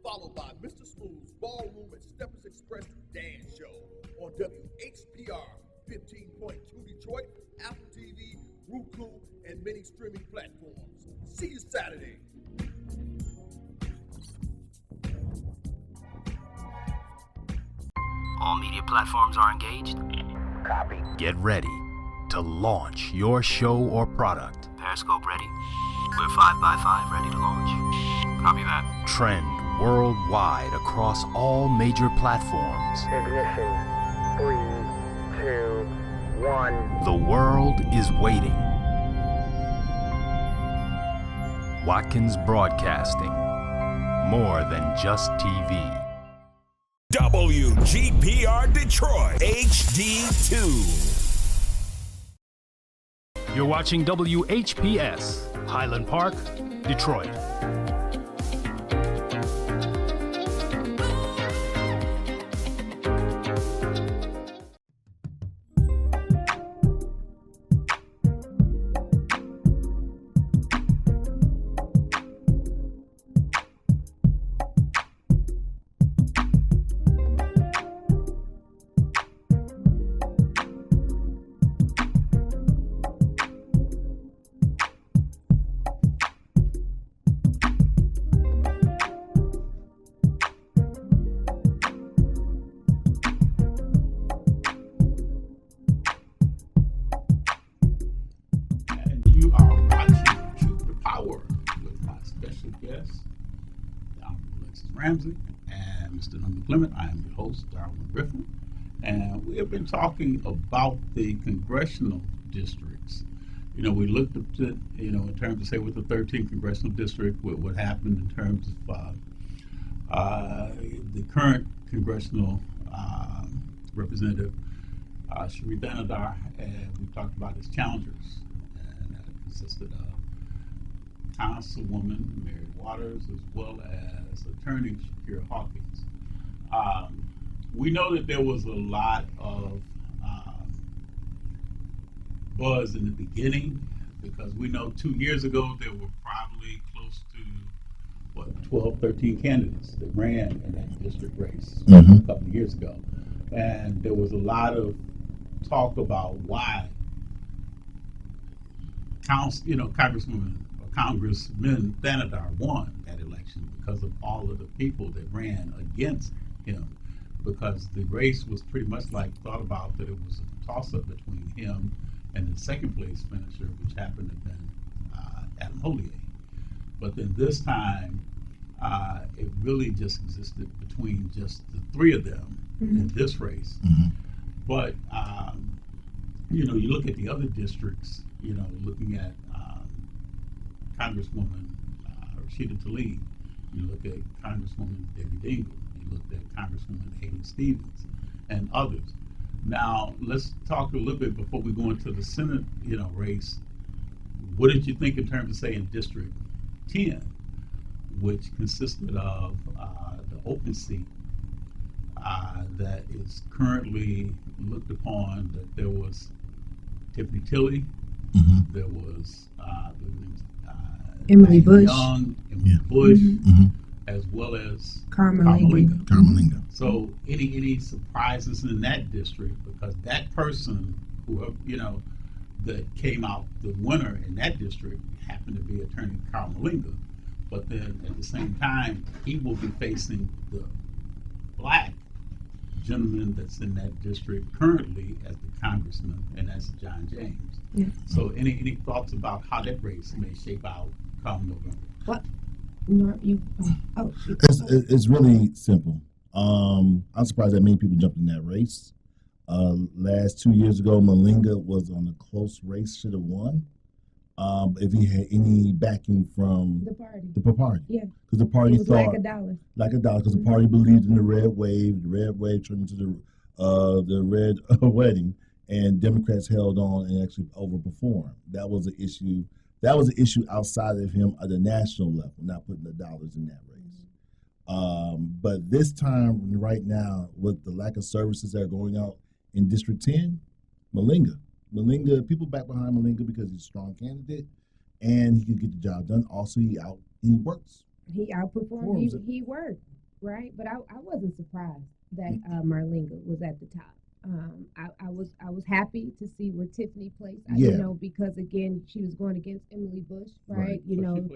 followed by Mr. Smooth's Ballroom and Steppers Express Dance Show on WHPR 15.2 Detroit, Apple TV, Roku, and many streaming platforms. See you Saturday. All media platforms are engaged. Copy. Get ready to launch your show or product. Periscope ready. We're 5x5 ready to launch. Copy that. Trend worldwide across all major platforms. Ignition. 3, 2, 1. The world is waiting. Watkins Broadcasting. More than just TV. WGPR Detroit HD2. You're watching WHPS, Highland Park, Detroit. You are watching Truth to Power with my special guest, the Honorable Alexis Ramsey, and Mr. Norman Clement. I am your host, Darwin Griffin. And we have been talking about the congressional districts. You know, we looked at it, you know, in terms of, say, with the 13th congressional district, what happened in terms of the current congressional representative, Shri Danadar, and we talked about his challengers, and that consisted of Councilwoman Mary Waters as well as Attorney Shakira Hawkins. We know that there was a lot of buzz in the beginning, because we know 2 years ago there were probably close to 12, 13 candidates that ran in that district race a couple of years ago, and there was a lot of talk about why Congressman Danadar won that election, because of all of the people that ran against him, because the race was pretty much like thought about that it was a toss-up between him and the second place finisher, which happened to have been Adam Hollier. But then this time, it really just existed between just the three of them in this race. But, you know, you look at the other districts, you know, looking at Congresswoman Rashida Tlaib, you look at Congresswoman Debbie Dingell, you looked at Congresswoman Haley Stevens, and others. Now, let's talk a little bit before we go into the Senate, you know, race. What did you think in terms of, say, in District 10, which consisted of the open seat that is currently looked upon, that there was Tiffany Tilley, there was Emily Bush. Young, Emily Bush, as well as Carmelinga. So any surprises in that district, because that person who, you know, that came out the winner in that district happened to be Attorney Carmelinga, but then at the same time he will be facing the black gentleman that's in that district currently as the congressman, and that's John James. Yeah. So any thoughts about how that race may shape out come November? What? It's really simple. I'm surprised that many people jumped in that race. Last 2 years ago, Malinga was on a close race, should have won. If he had any backing from The party. the party. Yeah. Because the party It was thought like a dollar. because the party believed in the red wave. The red wave turned into the red wedding, and Democrats held on and actually overperformed. That was an issue. That was an issue outside of him at the national level, not putting the dollars in that race. But this time, right now, with the lack of services that are going out in District 10, Malinga, people back behind Malinga because he's a strong candidate and he can get the job done. Also, he works. He outperformed. He worked, right? But I wasn't surprised that Marlinga was at the top. I was happy to see where Tiffany placed. You know, because again, she was going against Emily Bush, right? You know,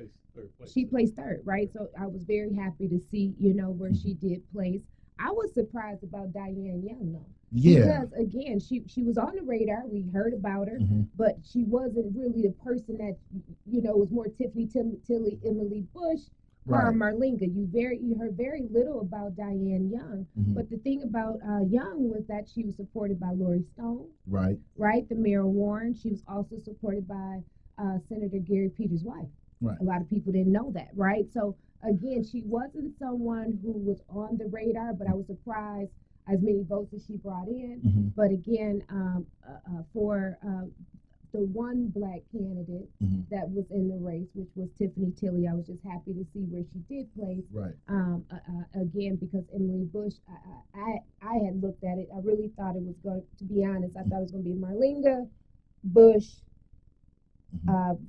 she placed third, right? So I was very happy to see, you know, where she did place. I was surprised about Diane Young, though. Yeah. Because again, she was on the radar. We heard about her, but she wasn't really the person that, you know, was more Tiffany Tilley, Emily Bush, or Marlinga. You heard very little about Diane Young. But the thing about Young was that she was supported by Lori Stone. Right, the Mayor Warren. She was also supported by Senator Gary Peters' wife. Right. A lot of people didn't know that, right? So again, she wasn't someone who was on the radar, but I was surprised as many votes as she brought in. But again, for the one black candidate that was in the race, which was Tiffany Tilley, I was just happy to see where she did place. Right. Again, because Emily Bush, I had looked at it. I really thought it was going to be honest. I thought it was going to be Marlinga, Bush,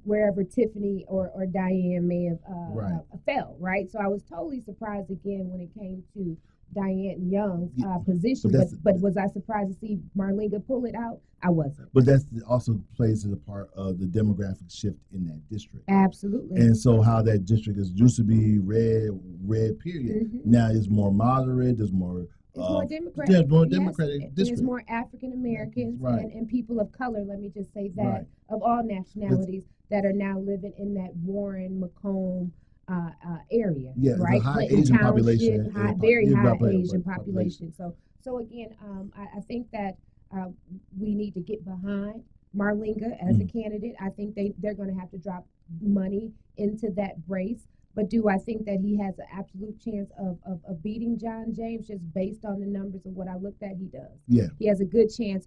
wherever Tiffany or Diane may have fell, right? So I was totally surprised again when it came to Diane Young's position, but was I surprised to see Marlinga pull it out? I wasn't. But that also plays a part of the demographic shift in that district. Absolutely. And so how that district is used to be red period, now is more moderate, there's more it's more Democratic. Yeah, more Democratic district. There's more African Americans and people of color, let me just say that, of all nationalities that are now living in that Warren, Macomb area. Yeah, right? High Asian population. Very high Asian population. So So again, I think that we need to get behind Marlinga as a candidate. I think they're going to have to drop money into that race. But do I think that he has an absolute chance of beating John James just based on the numbers of what I looked at? He does. Yeah. He has a good chance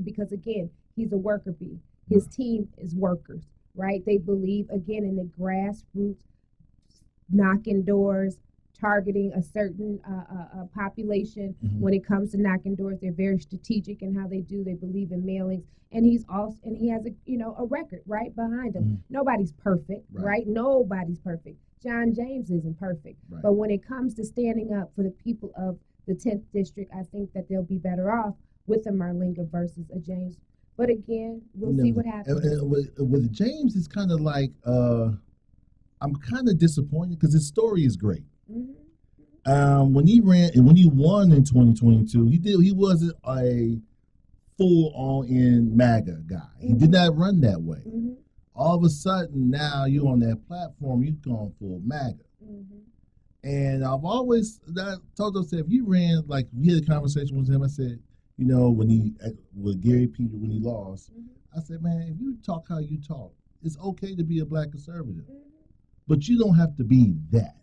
because, again, he's a worker bee. His team is workers, right? They believe, again, in the grassroots, knocking doors, targeting a certain population. When it comes to knocking doors, they're very strategic in how they do. They believe in mailings, and he has a record right behind him. Nobody's perfect, right? Nobody's perfect. John James isn't perfect, but when it comes to standing up for the people of the 10th district, I think that they'll be better off with a Marlinga versus a James. But again, we'll see what happens. And with James, it's kind of like I'm kind of disappointed because his story is great. When he won in 2022, he wasn't a full-on MAGA guy. He did not run that way. All of a sudden, now you're on that platform, you've gone full MAGA. And I've always told us that if you ran, like we had a conversation with him, I said, with Gary Peter when he lost, I said, man, if you talk how you talk, it's okay to be a black conservative, but you don't have to be that.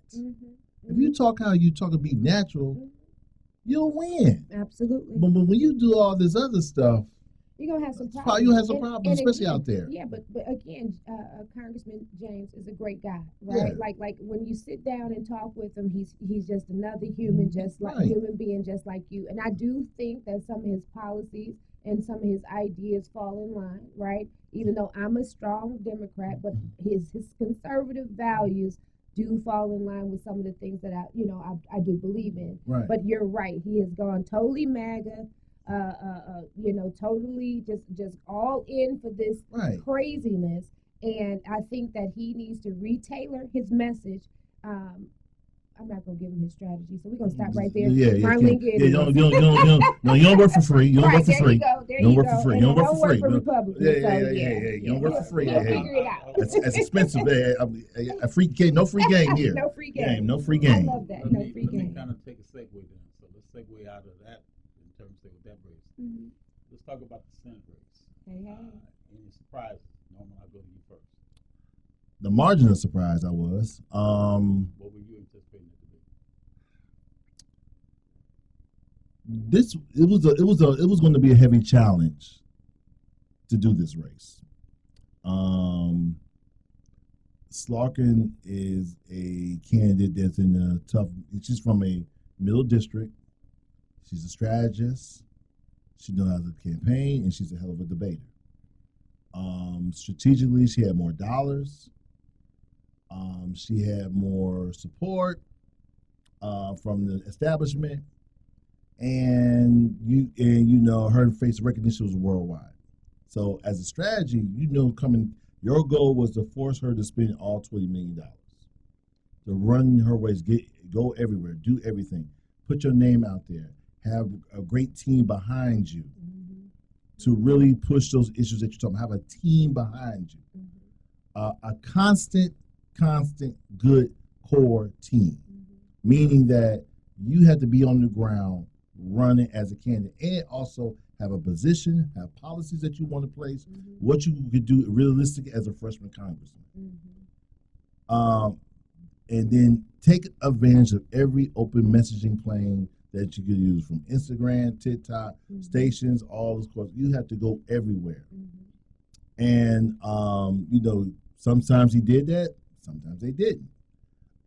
If you talk how you talk and be natural, you'll win. Absolutely. But when you do all this other stuff, you're gonna have some problems. You'll have some problems, especially again, out there. Yeah, but again, Congressman James is a great guy, right? Yeah. Like when you sit down and talk with him, he's just another human, just like human being, just like you. And I do think that some of his policies and some of his ideas fall in line, right? Even though I'm a strong Democrat, but his conservative values do fall in line with some of the things that I do believe in. Right. But you're right, he has gone totally MAGA. Totally just all in for this craziness. And I think that he needs to retailer his message. I'm not gonna give him his strategy, so we're gonna stop right there. You don't work for free. You don't work for free. You don't work for free. You don't work for free. For Republicans. You don't work for free. We'll figure it out. It's expensive. A free game, no free game here. No free game. No free game. I love that. No free game. Let me kind of take a segue then. So let's segue out of that in terms of that race. Let's talk about the Senate race. Any surprises? Norman, I'll go to you first. The margin of surprise I was. What were you anticipating it to be? It was going to be a heavy challenge to do this race. Slotkin is a candidate that's in a tough. She's from a middle district. She's a strategist. She knows how to campaign, and she's a hell of a debater. Strategically, she had more dollars. She had more support from the establishment, and her face recognition was worldwide. So, as a strategy, your goal was to force her to spend all $20 million, to run her ways, go everywhere, do everything, put your name out there, have a great team behind you, to really push those issues that you're talking about. Have a team behind you, a constant, good core team, meaning that you have to be on the ground running as a candidate and also have a position, have policies that you want to place, what you could do realistic as a freshman congressman. And then take advantage of every open messaging plane that you could use, from Instagram, TikTok, stations, all those courses. You have to go everywhere. And, sometimes he did that, sometimes they didn't.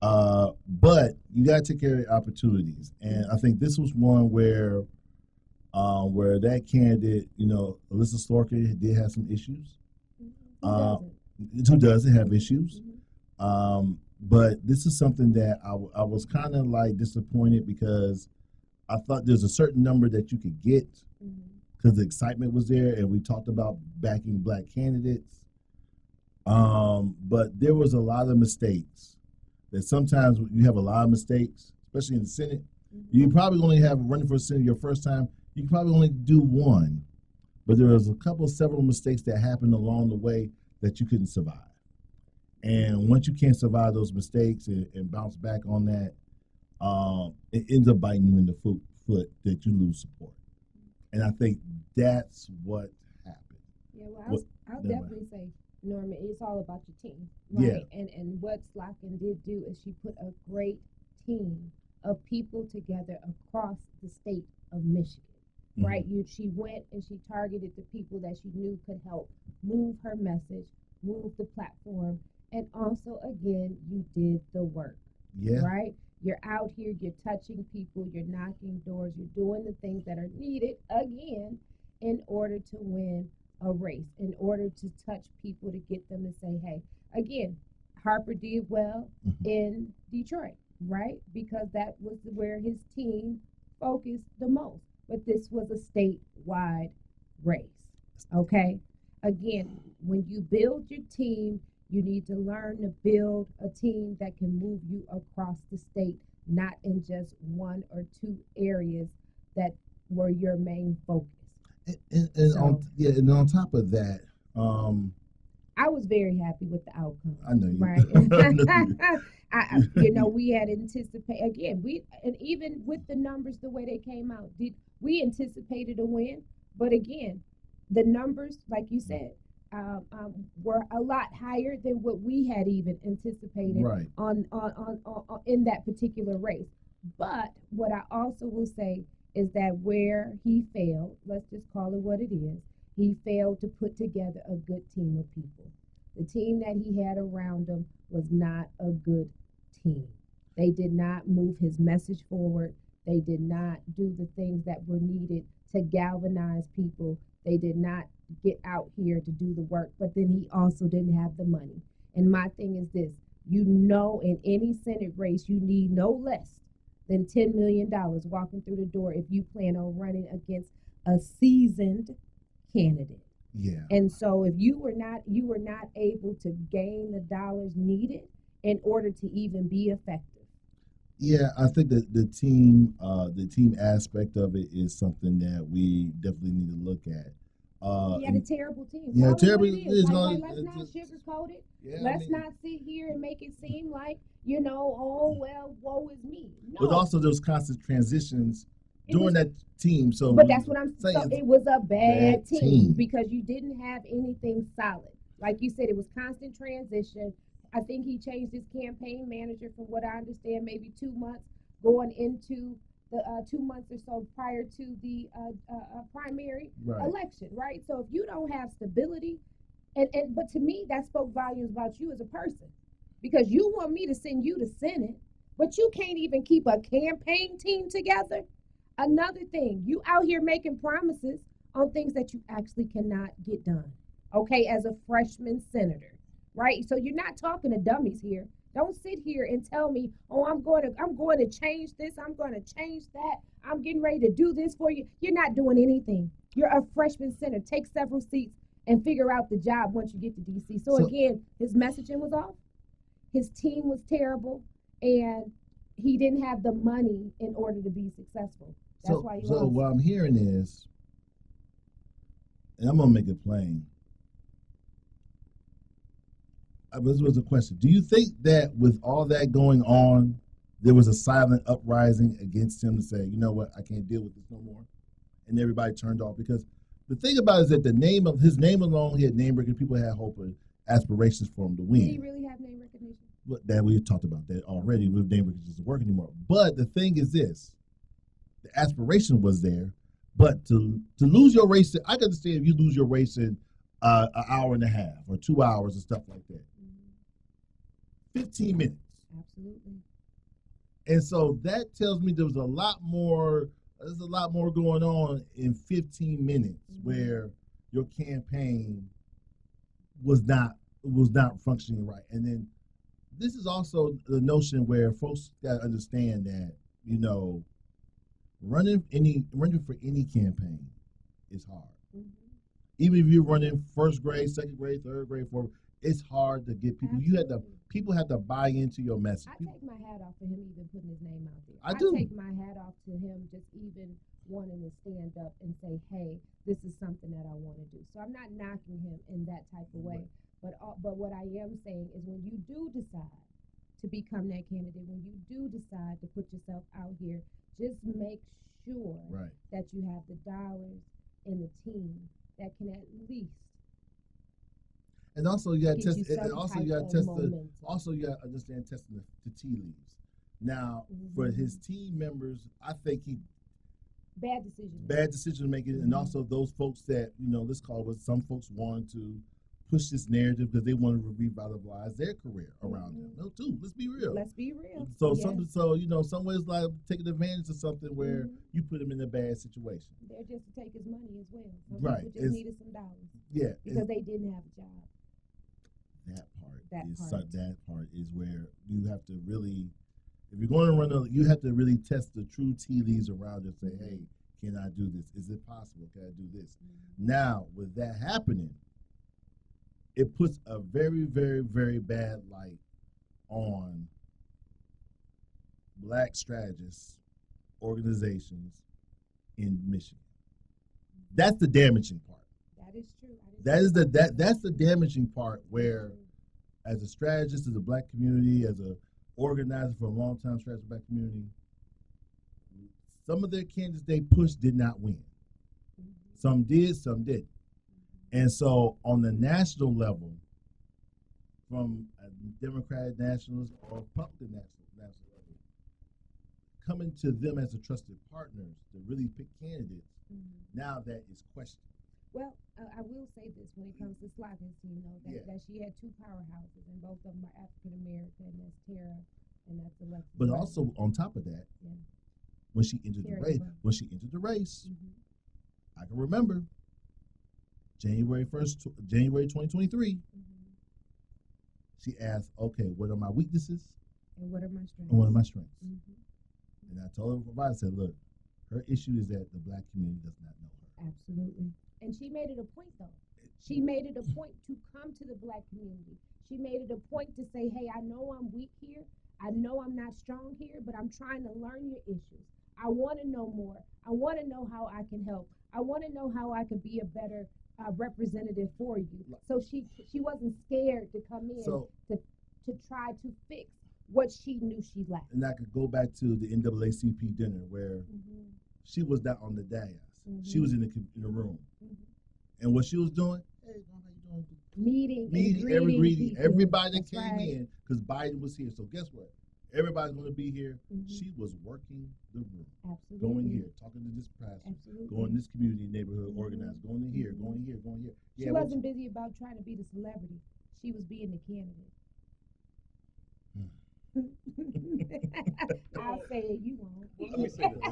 But you got to take care of opportunities. And I think this was one where that candidate, Alyssa Slotkin, did have some issues. Who doesn't have issues? But this is something that I was kind of like disappointed, because I thought there's a certain number that you could get because the excitement was there, and we talked about backing black candidates. But there was a lot of mistakes. That sometimes you have a lot of mistakes, especially in the Senate. You probably only have running for Senate your first time. You can probably only do one, but there was several mistakes that happened along the way that you couldn't survive. And once you can't survive those mistakes and bounce back on that, it ends up biting you in the foot that you lose support. And I think that's what happened. Yeah, well, What- I'll never mind. definitely say, Norman, it's all about your team, Yeah. right? And what Slotkin did do is she put a great team of people together across the state of Michigan, right? She went and she targeted the people that she knew could help move her message, move the platform, and also, again, you did the work, Yeah. right? You're out here, you're touching people, you're knocking doors, you're doing the things that are needed, again, in order to win a race, in order to touch people, to get them to say, hey, again, Harper did well in Detroit, right? Because that was where his team focused the most. But this was a statewide race, okay? Again, when you build your team, you need to learn to build a team that can move you across the state, not in just one or two areas that were your main focus. And on top of that, I was very happy with the outcome. I know you. Right. We had anticipated, again, and even with the numbers the way they came out, we anticipated a win, but again, the numbers, like you said, were a lot higher than what we had even anticipated Right. on in that particular race. But what I also will say is that where he failed, let's just call it what it is, he failed to put together a good team of people. The team that he had around him was not a good team. They did not move his message forward. They did not do the things that were needed to galvanize people. They did not get out here to do the work, but then he also didn't have the money. And my thing is this, in any Senate race, you need no less than $10 million walking through the door if you plan on running against a seasoned candidate. Yeah. And so if you were not able to gain the dollars needed in order to even be effective. Yeah, I think that the team aspect of it is something that we definitely need to look at. He had a terrible team. Yeah, Call it terrible. what it is. Let's Let's not sugarcoat it. Yeah, Let's not sit here and make it seem like, woe is me. No. But also there's constant transitions during that team. So, but that's what I'm saying. So it was a bad team team because you didn't have anything solid. Like you said, it was constant transition. I think he changed his campaign manager, from what I understand, maybe 2 months going into the 2 months or so prior to the primary election, right? So if you don't have stability, but to me, that spoke volumes about you as a person, because you want me to send you to Senate, but you can't even keep a campaign team together. Another thing, you out here making promises on things that you actually cannot get done, okay, as a freshman senator, right? So you're not talking to dummies here. Don't sit here and tell me, oh, I'm going to change this, I'm going to change that, I'm getting ready to do this for you. You're not doing anything. You're a freshman senator. Take several seats and figure out the job once you get to D.C. So again, his messaging was off. His team was terrible, and he didn't have the money in order to be successful. That's why he lost. So what I'm hearing is, and I'm going to make it plain. This was a question. Do you think that with all that going on, there was a silent uprising against him to say, you know what, I can't deal with this no more? And everybody turned off? Because the thing about it is that his name alone, he had name recognition. People had hope and aspirations for him to win. Did he really have name recognition? But that we talked about that already. With name recognition doesn't work anymore. But the thing is this: the aspiration was there, but to lose your race, I can understand if you lose your race in an hour and a half or 2 hours and stuff like that. 15 minutes. Absolutely. And so that tells me there's a lot more going on in 15 minutes where your campaign was not functioning right. And then this is also the notion where folks got to understand that, running for any campaign is hard. Mm-hmm. Even if you're running first grade, second grade, third grade, fourth, it's hard to get people. People have to buy into your message. I take my hat off for him even putting his name out there. I do. Take my hat off to him just even wanting to stand up and say, hey, this is something that I want to do. So I'm not knocking him in that type of way. Right. But what I am saying is when you do decide to to become that candidate, when you do decide to put yourself out here, just make sure Right. that you have the dollars and the team that can at least And also you got to get test. you And some also type you got of to test momentum. Also you got to understand testing the tea leaves. Now for his team members, I think he Bad decision. bad decision making, and also those folks that let's call it. Some folks wanted to push this narrative because they wanted to revitalize their career around him. No, too. Let's be real. Let's be real. So Yes. some ways like taking advantage of something where you put him in a bad situation. They're just to take his money as well. Some Right. people just needed some dollars Yeah, because they didn't have a job. that part is where you have to really, if you're going to run, you have to really test the true tea leaves around and say, hey, can I do this? Is it possible? Can I do this? Now, with that happening, it puts a very, very, very bad light on black strategists, organizations in Michigan. That's the damaging part. That is true. That's the damaging part where, as a strategist, as a black community, as a organizer for a long time, strategist black community, some of their candidates they pushed did not win. Some did, some didn't. And so on the national level, from a Democratic nationalist or Republican national level, coming to them as a trusted partners to really pick candidates, now that is questioned. Well, I will say this when it comes to Slockins, that she had two powerhouses, and both of them are African American, and that's Tara and that's Alexis. But also on top of that, when she entered the race, I can remember January 2023. She asked, "Okay, what are my weaknesses? And what are my strengths? And what are my strengths?" And I told her, I said, "Look, her issue is that the black community does not know her." Absolutely. And she made it a point, though. She made it a point to come to the black community. She made it a point to say, hey, I know I'm weak here. I know I'm not strong here, but I'm trying to learn your issues. I want to know more. I want to know how I can help. I want to know how I could be a better representative for you. So she wasn't scared to come in to try to fix what she knew she lacked. And I could go back to the NAACP dinner where she was not on the dais. She was in the room. And what she was doing, hey, how you doing? Meeting everybody that came in, because Biden was here. So guess what? Everybody's going to be here. She was working the room. Absolutely. Going here, talking to this pastor, going to this community neighborhood, organized, going to here, going here, going here. She wasn't busy about trying to be the celebrity. She was being the candidate. I'll say it, you won't. Well, let me say this.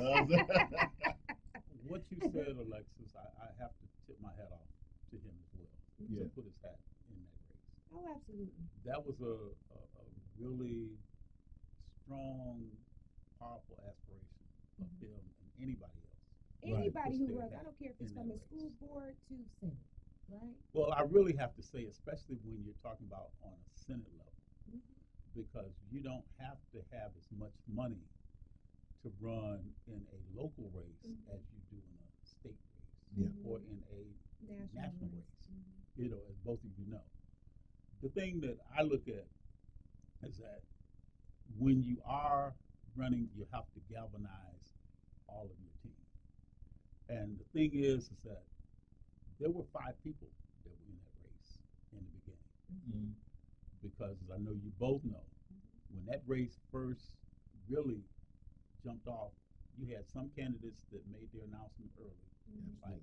What you said, Alexis, I have to tip my hat off to him as well. To put his hat in that race. Oh, absolutely. That was a really strong, powerful aspiration of him and anybody else. Anybody who runs, I don't care if it's from a school board to Senate, right? Well, I really have to say, especially when you're talking about on a Senate level, because you don't have to have as much money to run in a local race as you do in a state race or in a national race. As both of you know. The thing that I look at is that when you are running, you have to galvanize all of your team. And the thing is that there were 5 people that were in that race in the beginning. Because as I know you both know, when that race first really jumped off, you had some candidates that made their announcement early. Like,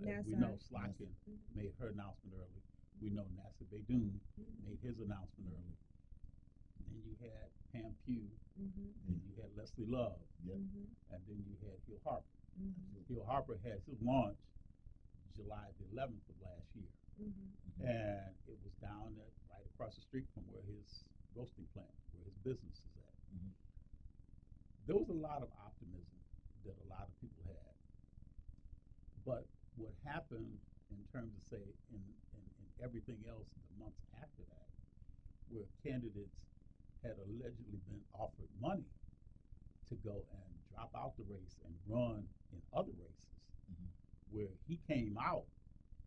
as we know, Slotkin made her announcement early. We know Nassib Beydoun made his announcement early. Then you had Pam Pugh, then you had Leslie Love, and then you had Hill Harper. Hill Harper had his launch July the 11th of last year. And it was down right across the street from where his roasting plant, where his business is at. There was a lot of optimism that a lot of people had. But what happened in terms of, say, in everything else the months after that, where candidates had allegedly been offered money to go and drop out the race and run in other races, where he came out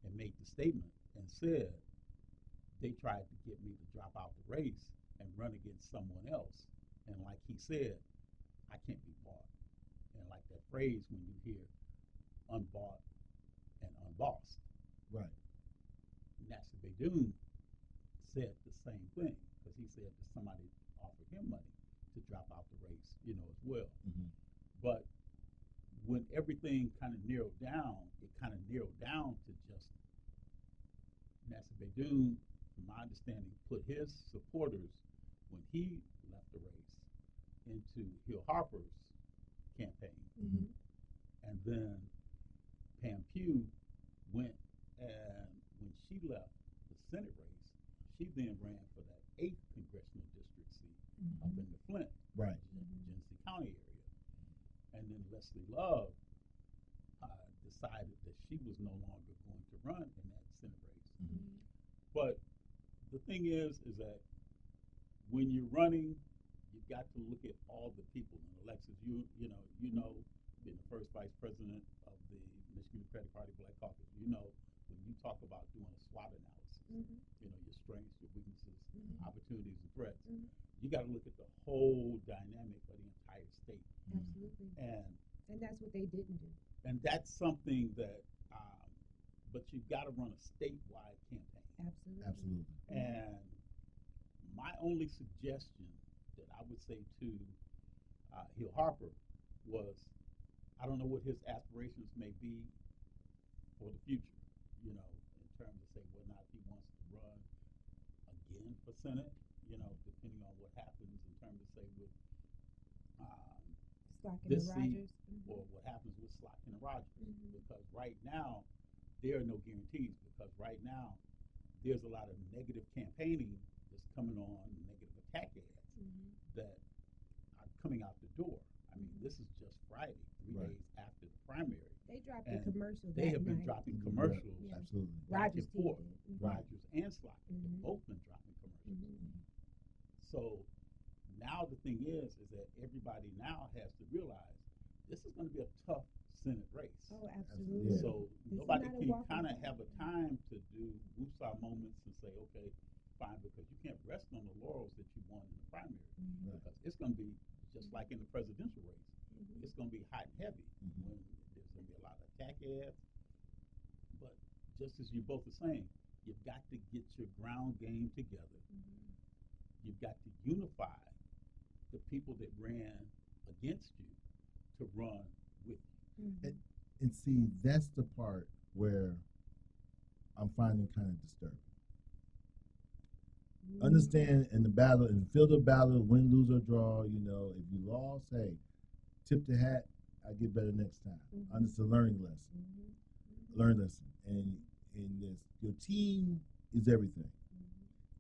and made the statement and said, they tried to get me to drop out the race and run against someone else. And like he said, I can't be bought. And like that phrase when you hear unbought and unbossed. Right. Nasser Beydoun said the same thing, because he said that somebody offered him money to drop out the race, as well. Mm-hmm. But when everything kind of narrowed down, it kind of narrowed down to just Nasser Beydoun, from my understanding, put his supporters, when he left the race, into Hill Harper's campaign. Mm-hmm. And then Pam Pugh went, and when she left the Senate race, she then ran for that 8th congressional district seat up in the Flint, Right. Genesee County area. And then Leslie Love decided that she was no longer going to run in that Senate race. Mm-hmm. But the thing is that when you're running, you've got to look at all the people. And Alexis, you know, being the first vice president of the Michigan Democratic Party Black Caucus, when you talk about doing a SWOT analysis, your strengths, your weaknesses, opportunities, and threats, you got to look at the whole dynamic of the entire state. Absolutely. And that's what they didn't do. And that's something that, but you've got to run a statewide campaign. Absolutely. Absolutely. And my only suggestion that I would say to Hill Harper was, I don't know what his aspirations may be for the future, in terms of say whether or not he wants to run again for Senate, depending on what happens in terms of say with Slotkin this and seat, Rogers. or what happens with Slotkin and Rogers. Because right now, there are no guarantees, because right now, there's a lot of negative campaigning that's coming on, negative attack ads that are coming out the door. I mean, this is just Friday, 3 days after the primary. They dropped And a commercial. They that have been night. dropping commercials Yeah. Absolutely. back Rogers and forth. did. Rogers and Slotkin have both been dropping commercials. So now the thing is that everybody now has to realize this is going to be a tough Senate race. Oh, absolutely. Yeah. So This is nobody not a can walking kind of path. have a time to do woosah moments and say, okay, fine, because you can't rest on the laurels that you won in the primary. Because it's going to be just like in the presidential race. It's going to be hot and heavy when there's going to be a lot of attack ads. But just as you both are saying, you've got to get your ground game together. You've got to unify the people that ran against you to run with you. And see, that's the part where I'm finding kind of disturbing. Understand in the battle, in the field of battle, win, lose, or draw, if you lost, hey, tip the hat, I get better next time. It's a learning lesson. Learn lesson. And in this, your team is everything.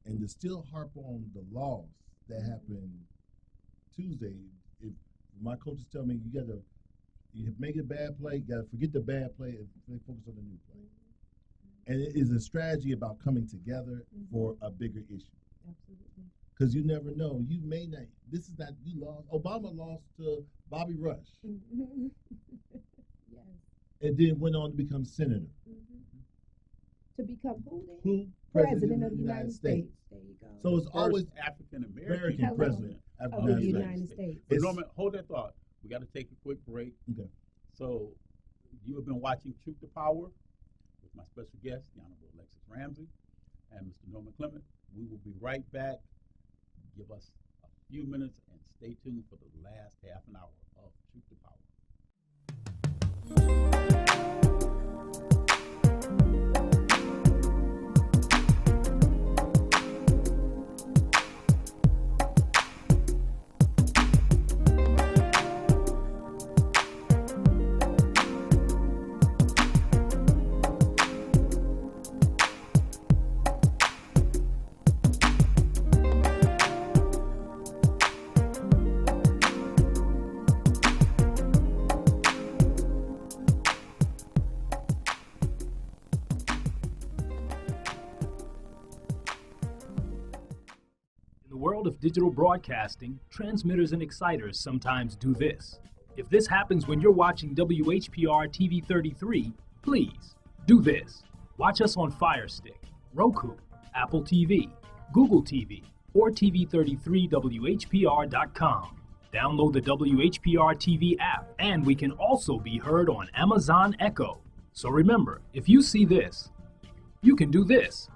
And to still harp on the loss that happened Tuesday, if my coaches tell me you make a bad play, you got to forget the bad play and focus on the new play. And it is a strategy about coming together for a bigger issue. Absolutely. Because you never know. You may not, you lost. Obama lost to Bobby Rush. Yes. And then went on to become senator. To become who then? Who? President of the United States. There you go. So it's always African American Hello. president of of the United States. But Norman, hold that thought. We got to take a quick break. Okay. So you have been watching Truth to Power with my special guest, the Honorable Alexis Ramsey, and Mr. Norman Clement. We will be right back. Give us a few minutes and stay tuned for the last half an hour of Truth to Power. In the world of digital broadcasting, transmitters and exciters sometimes do this. If this happens when you're watching WHPR TV 33, please do this. Watch us on Fire Stick, Roku, Apple TV, Google TV, or TV33WHPR.com. Download the WHPR TV app, and we can also be heard on Amazon Echo. So remember, if you see this, you can do this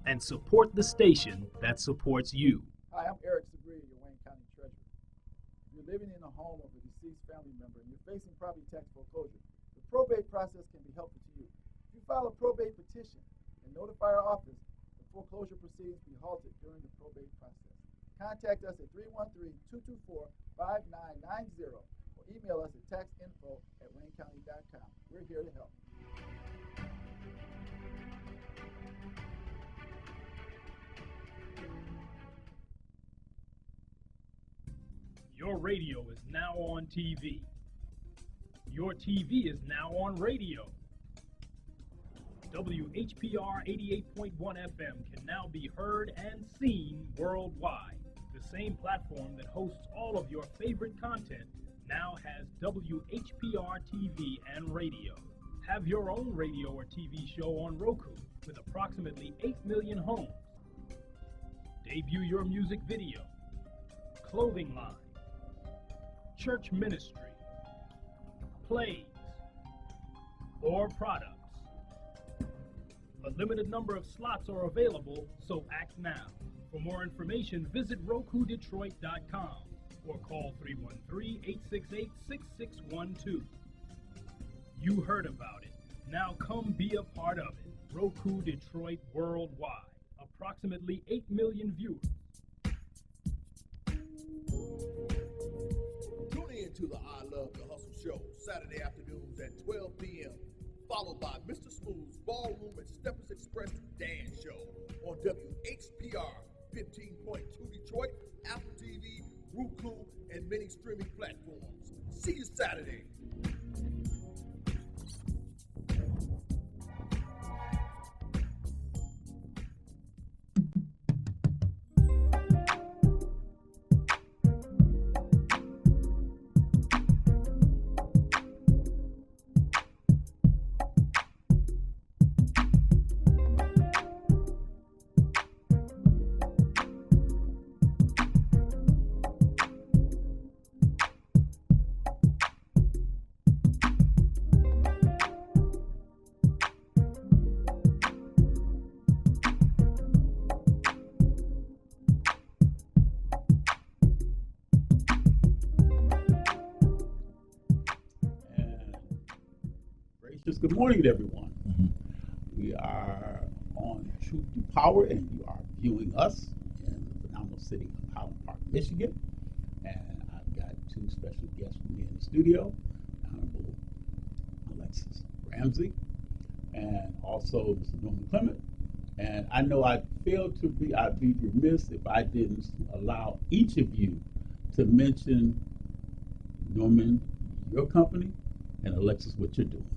and support the station that supports you. Hi, I'm Eric Sabria, your Wayne County Treasurer. If you're living in a home of a deceased family member and you're facing property tax foreclosure, the probate process can be helpful to you. If you file a probate petition and notify our office, the foreclosure proceedings be halted during the probate process. Contact us at 313-224-5990 or email us at taxinfo@waynecounty.com. We're here to help. Your radio is now on TV. Your TV is now on radio. WHPR 88.1 FM can now be heard and seen worldwide. The same platform that hosts all of your favorite content now has WHPR TV and radio. Have your own radio or TV show on Roku with approximately 8 million homes. Debut your music video, clothing line, church ministry, plays, or products. A limited number of slots are available, so act now. For more information, visit RokuDetroit.com or call 313-868-6612. You heard about it. Now come be a part of it. Roku Detroit Worldwide. Approximately 8 million viewers. Tune in to the I Love the Hustle show, Saturday afternoons at 12 p.m., followed by Mr. Smooth's Ballroom and Steppers Express Dance Show on WHPR 15.2 Detroit, Apple TV, Roku, and many streaming platforms. See you Saturday. Good morning, everyone. We are on Truth to Power, and you are viewing us in the phenomenal city of Highland Park, Michigan. And I've got two special guests with me in the studio, Honorable Alexis Ramsey, and also Mr. Norman Clement. And I know I'd be remiss if I didn't allow each of you to mention, Norman, your company, and Alexis, what you're doing.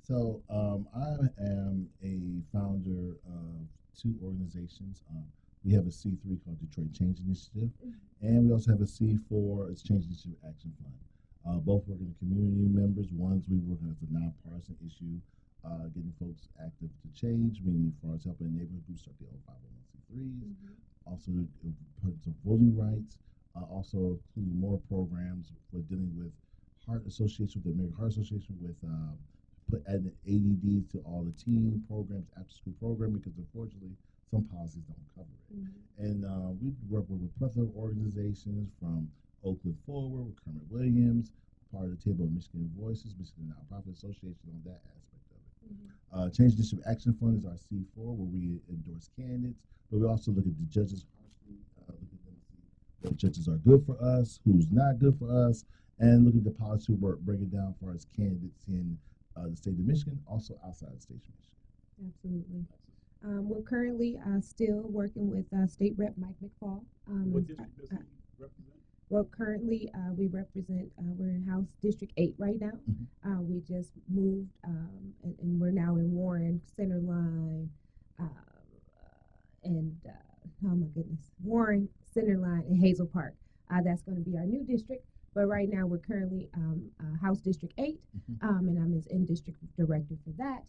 So I am a founder of two organizations. We have a C3 called Detroit Change Initiative, and we also have a C4, it's Change Initiative Action Fund. Both working with community members. One's we work as a nonpartisan issue, getting folks active to change, meaning as far as helping neighborhood groups start their own 501c3s, also the importance of voting rights, also including more programs for dealing with Heart Association, with the American Heart Association, with put an ADD to all the teen programs, after school program, because unfortunately some policies don't cover it. And we work with a plethora of organizations from Oakland Forward, with Kermit Williams, part of the Table of Michigan Voices, Michigan Nonprofit Association on that aspect of it. Change Initiative Action Fund is our C4, where we endorse candidates, but we also look at the judges harshly, look at them, see what judges are good for us, who's not good for us, and look at the policy work, break it down for us candidates in the state of Michigan, also outside the state of Michigan. Absolutely. We're currently still working with State Rep Mike McFall. What district does he represent? Well, currently we represent, we're in House District 8 right now. We just moved, and we're now in Warren, Centerline, and oh my goodness, Warren, Centerline, and Hazel Park. That's going to be our new district. But right now we're currently House District 8, and I'm as in-district director for that.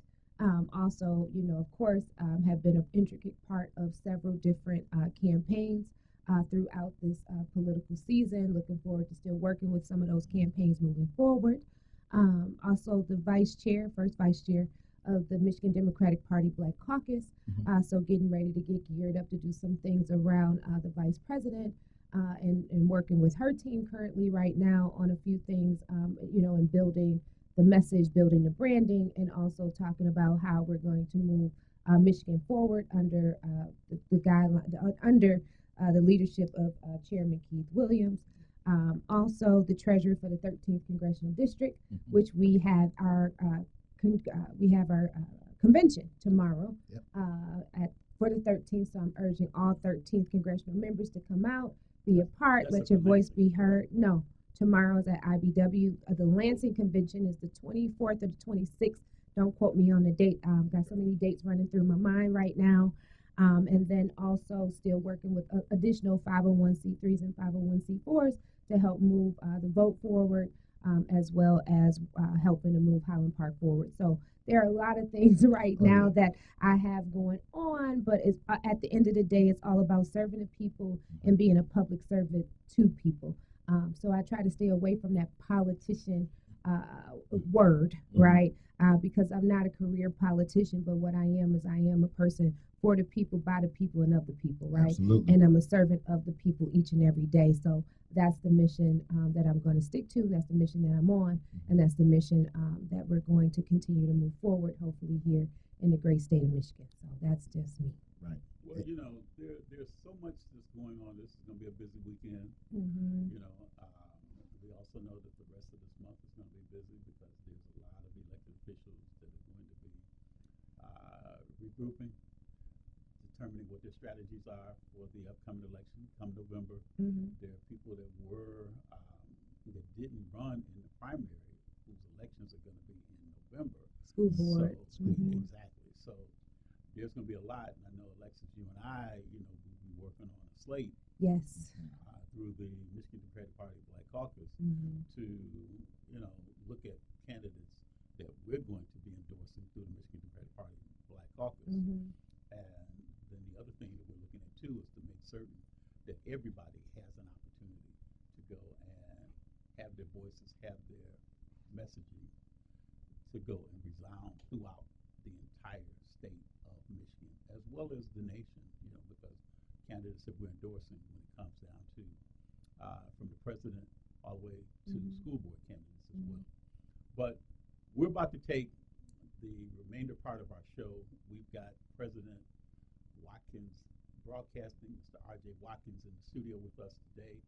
Also, of course, have been an intricate part of several different campaigns throughout this political season. Looking forward to still working with some of those campaigns moving forward. Also, the first vice chair of the Michigan Democratic Party Black Caucus. So getting ready to get geared up to do some things around the vice president and working with her team currently right now on a few things, and building the message, building the branding, and also talking about how we're going to move Michigan forward under the guideline, under the leadership of Chairman Keith Williams. Also, the treasurer for the 13th Congressional District, which we have our convention tomorrow for the 13th. So I'm urging all 13th congressional members to come out, be a part, let your voice be heard. No, tomorrow's at IBW. The Lansing convention is the 24th or the 26th. Don't quote me on the date. Got so many dates running through my mind right now. And then also still working with additional 501c3s and 501c4s to help move the vote forward, as well as helping to move Highland Park forward. So there are a lot of things right now that I have going on, but it's, at the end of the day, it's all about serving the people and being a public servant to people. So I try to stay away from that politician word, right? Because I'm not a career politician, but what I am is I am a person for the people, by the people, and of the people, right? Absolutely. And I'm a servant of the people each and every day. So that's the mission that I'm going to stick to. That's the mission that I'm on, and that's the mission that we're going to continue to move forward, hopefully here in the great state of Michigan. So that's just me. Right. Well, there's so much that's going on. This is going to be a busy weekend. We also know that the rest of this month is going to be busy because there's a lot of elected officials that are going to be regrouping, determining what their strategies are for the upcoming election come November. There are people that that didn't run in the primary whose elections are going to be in November. School board. Exactly. So there's going to be a lot. And I know, Alexis, you and I, we'll be working on a slate. Yes. Through the Michigan Democratic Party Black Caucus to, look at candidates that we're going to be endorsing through the Michigan Democratic Party Black Caucus. And then the other thing that we're looking at too is to make certain that everybody has an opportunity to go and have their voices, have their messaging to go and resound throughout the entire state of Michigan, as well as the nation, because candidates that we're endorsing when it comes down to from the president all the way to school board candidates as well. But we're about to take the remainder part of our show. We've got President Watkins Broadcasting, Mr. R.J. Watkins, in the studio with us today,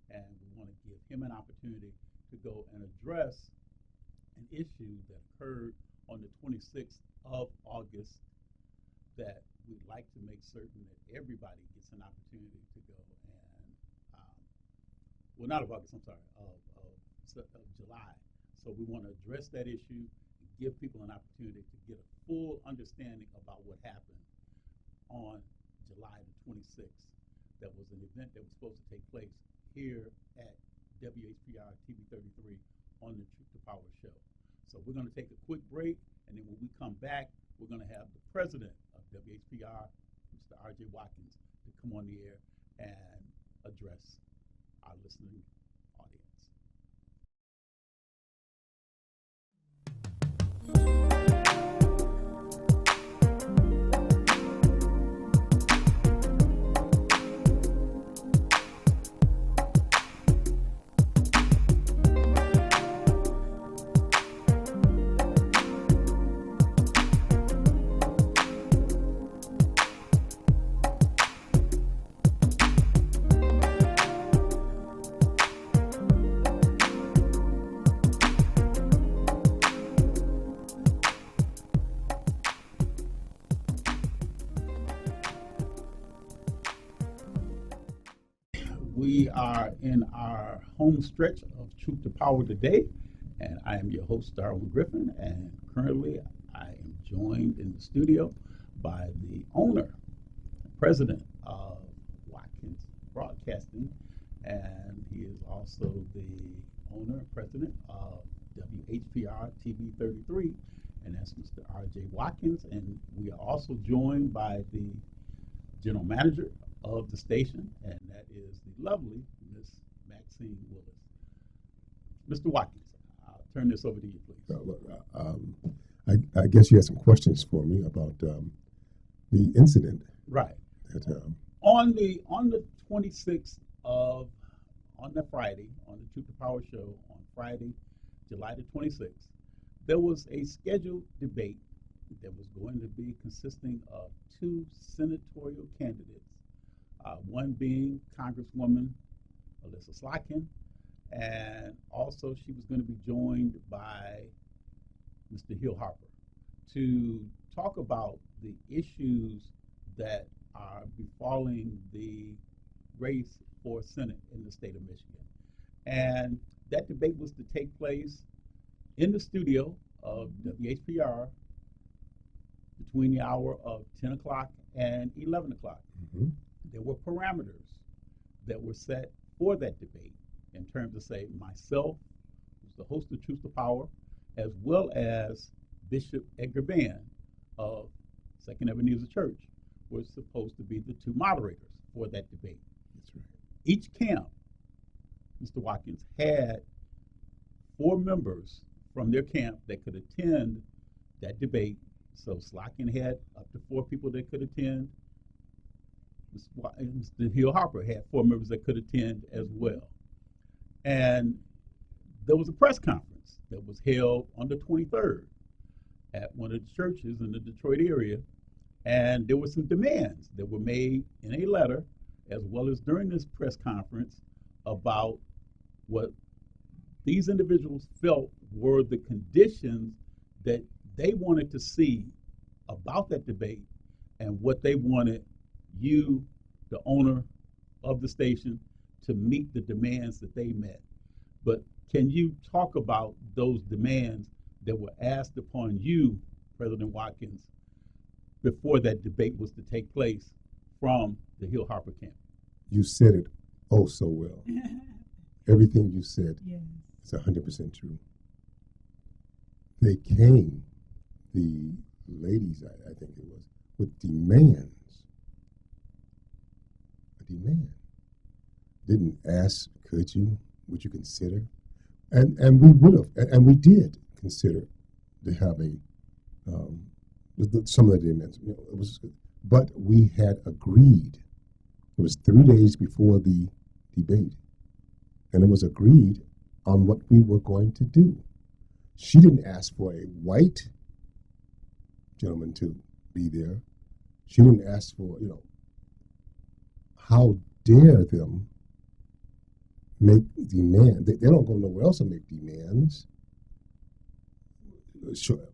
and we want to give him an opportunity to go and address an issue that occurred on the 26th of August that we'd like to make certain that everybody gets an opportunity to go and, not of August, I'm sorry, of July. So we want to address that issue and give people an opportunity to get a full understanding about what happened on July the 26th. That was an event that was supposed to take place here at WHPR TV 33 on the Truth to Power show. So we're going to take a quick break, and then when we come back, we're going to have the president of WHPR, Mr. R.J. Watkins, to come on the air and address our listening audience. We are in our home stretch of Truth to Power today, and I am your host, Darwin Griffin, and currently I am joined in the studio by the owner, president of Watkins Broadcasting, and he is also the owner and president of WHPR TV 33, and that's Mr. R.J. Watkins, and we are also joined by the general manager of the station, and that is the lovely Miss Maxine Willis. Mr. Watkins, I'll turn this over to you, please. I guess you had some questions for me about the incident. Right. That, on the 26th of, on the Friday, on the Truth to Power show, on Friday, July the 26th, there was a scheduled debate that was going to be consisting of two senatorial candidates, one being Congresswoman Alyssa Slotkin, and also she was going to be joined by Mr. Hill Harper to talk about the issues that are befalling the race for Senate in the state of Michigan. And that debate was to take place in the studio of WHPR between the hour of 10 o'clock and 11 o'clock. Mm-hmm. There were parameters that were set for that debate in terms of, say, myself, who's the host of Truth to Power, as well as Bishop Edgar Vann of Second Ebenezer Church, were supposed to be the two moderators for that debate. That's right. Each camp, Mr. Watkins, had 4 members from their camp that could attend that debate. So Slotkin had up to 4 people that could attend. Mr. Hill Harper had 4 members that could attend as well. And there was a press conference that was held on the 23rd at one of the churches in the Detroit area. And there were some demands that were made in a letter, as well as during this press conference, about what these individuals felt were the conditions that they wanted to see about that debate and what they wanted you, the owner of the station, to meet the demands that they met. But can you talk about those demands that were asked upon you, President Watkins, before that debate was to take place from the Hill Harper camp? You said it oh so well. Everything you said is 100% true. They came, the ladies, I think it was, with demands. A demand. Didn't ask, could you? Would you consider? And we would have, and we did consider to have a some of the demands. You know, it was, but we had agreed. It was 3 days before the debate, and it was agreed on what we were going to do. She didn't ask for a white gentleman to be there. She didn't ask for, you know, how dare them make demands. They don't go nowhere else and make demands. Sure.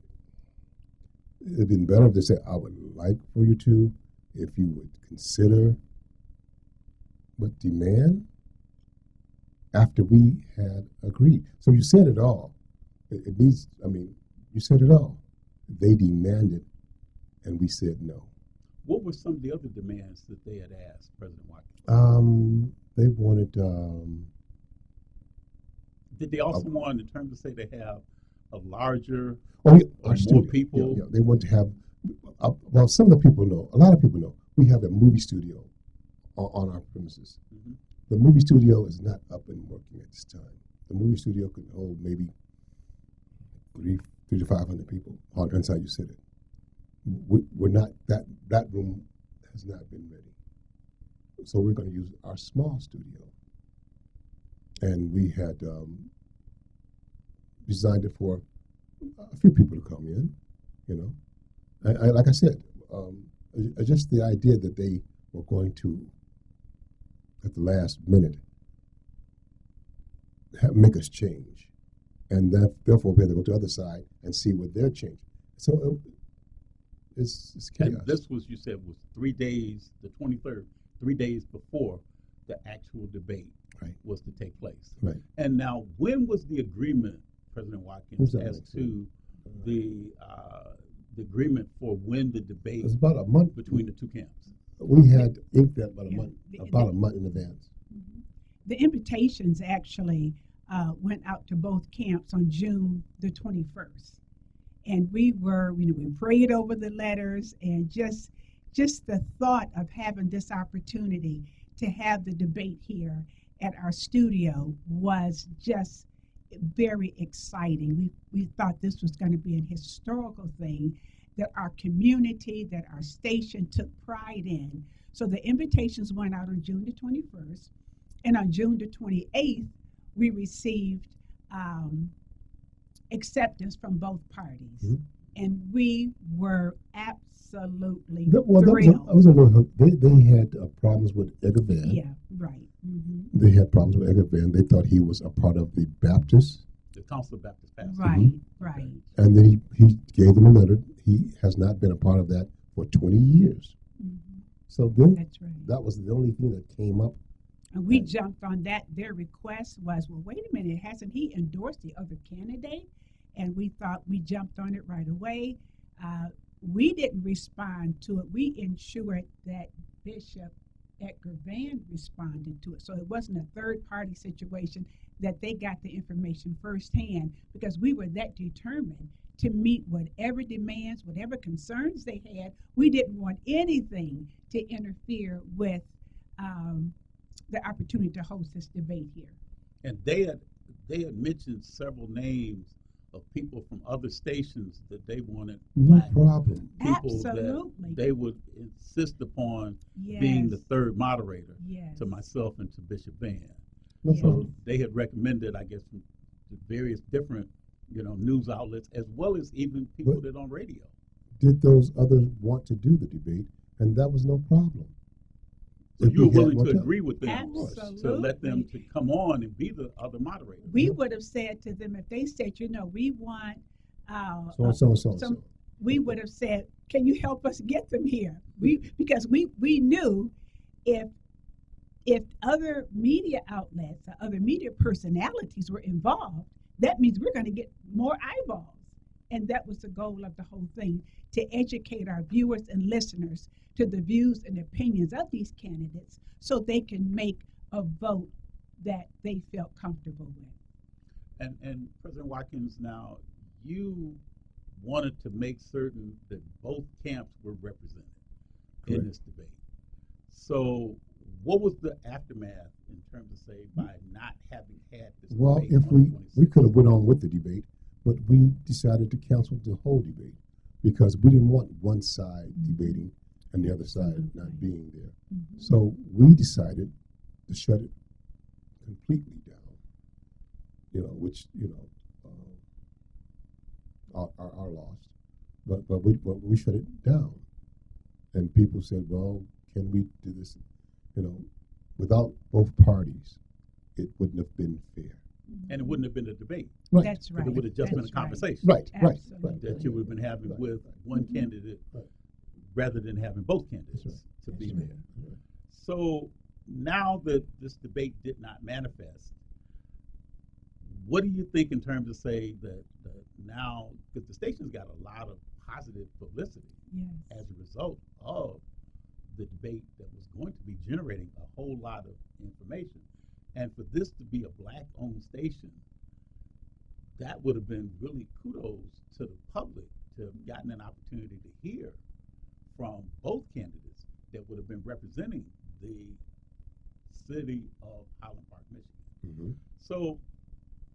It'd been better if they said, I would like for you to, if you would consider, but demand after we had agreed. So you said it all. It needs, I mean, you said it all. They demanded, and we said no. What were some of the other demands that they had asked, President Watkins? They wanted. Did they also want, in terms of, say, they have a larger, our more studio. people? Yeah, they want to have. Well, some of the people know. A lot of people know. We have a movie studio on our premises. Mm-hmm. The movie studio is not up and working at this time. The movie studio could hold maybe 300 to 500 people on inside you said it. We're not, that room has not been ready. So we're going to use our small studio. And we had designed it for a few people to come in, you know. Like I said, just the idea that they were going to, at the last minute, make us change. And therefore we had to go to the other side and see what they're changing. So it's chaos. And this was, you said, was 3 days, the 23rd, 3 days before the actual debate was to take place. Right. And now, when was the agreement, President Watkins, as to the agreement for when the debate? It was about a month between the two camps. We had inked that about a month in advance. The invitations actually went out to both camps on June the 21st. And we were, we prayed over the letters and just just the thought of having this opportunity to have the debate here at our studio was just very exciting. We thought this was going to be an historical thing that our community, that our station took pride in. So the invitations went out on June the 21st, and on June the 28th, we received acceptance from both parties. Mhm. And we were absolutely Well, thrilled. that was a little. They had problems with Edgar Van. Yeah, right. They had problems with Edgar Van. They thought he was a part of the Baptist, The Council of Baptist Pastors. Right, right. and then he gave them a letter. He has not been a part of that for 20 years. So then That's right. that was the only thing that came up. And we jumped on that. Their request was, well, wait a minute, hasn't he endorsed the other candidate? And we thought we jumped on it right away. We didn't respond to it. We ensured that Bishop Edgar Van responded to it. So it wasn't a third party situation, that they got the information firsthand, because we were that determined to meet whatever demands, whatever concerns they had. We didn't want anything to interfere with the opportunity to host this debate here. And they had mentioned several names of people from other stations that they wanted No black problem. people Absolutely. that they would insist upon being the Yes. third moderator Yes. to myself and to Bishop Van. No Yeah. problem. So they had recommended, I guess, from the various different, news outlets, as well as even people But- that on radio. Did those others want to do the debate? And that was no problem. So If you were we had willing more to time. agree with them Absolutely. to let them to come on and be the other moderator. We would have said to them, if they said, we want So and so and so and some, so. we would have said, can you help us get them here? Because we knew if other media outlets or other media personalities were involved, that means we're going to get more eyeballs. And that was the goal of the whole thing, to educate our viewers and listeners to the views and opinions of these candidates so they can make a vote that they felt comfortable with. And President Watkins, now you wanted to make certain that both camps were represented in Correct. this debate. So what was the aftermath in terms of, say, by not having had this Well, debate if on we the 26th? could have went on with the debate, but we decided to cancel the whole debate because we didn't want one side debating and the other side not being there. So we decided to shut it completely down. Which are lost, but we shut it down, and people said, well, can we do this? Without both parties, it wouldn't have been fair. And it wouldn't have been a debate. Right. That's But right. it would have just been a That's right. conversation. Right. Absolutely. That you would have been having Right. with one candidate Right. rather than having both candidates That's to be That's right. there. So now that this debate did not manifest, what do you think in terms of, say, that now, because the station's got a lot of positive publicity Yes. as a result of the debate that was going to be generating a whole lot of information. And for this to be a black-owned station, that would have been really kudos to the public to have gotten an opportunity to hear from both candidates that would have been representing the city of Highland Park, Michigan. Mm-hmm. So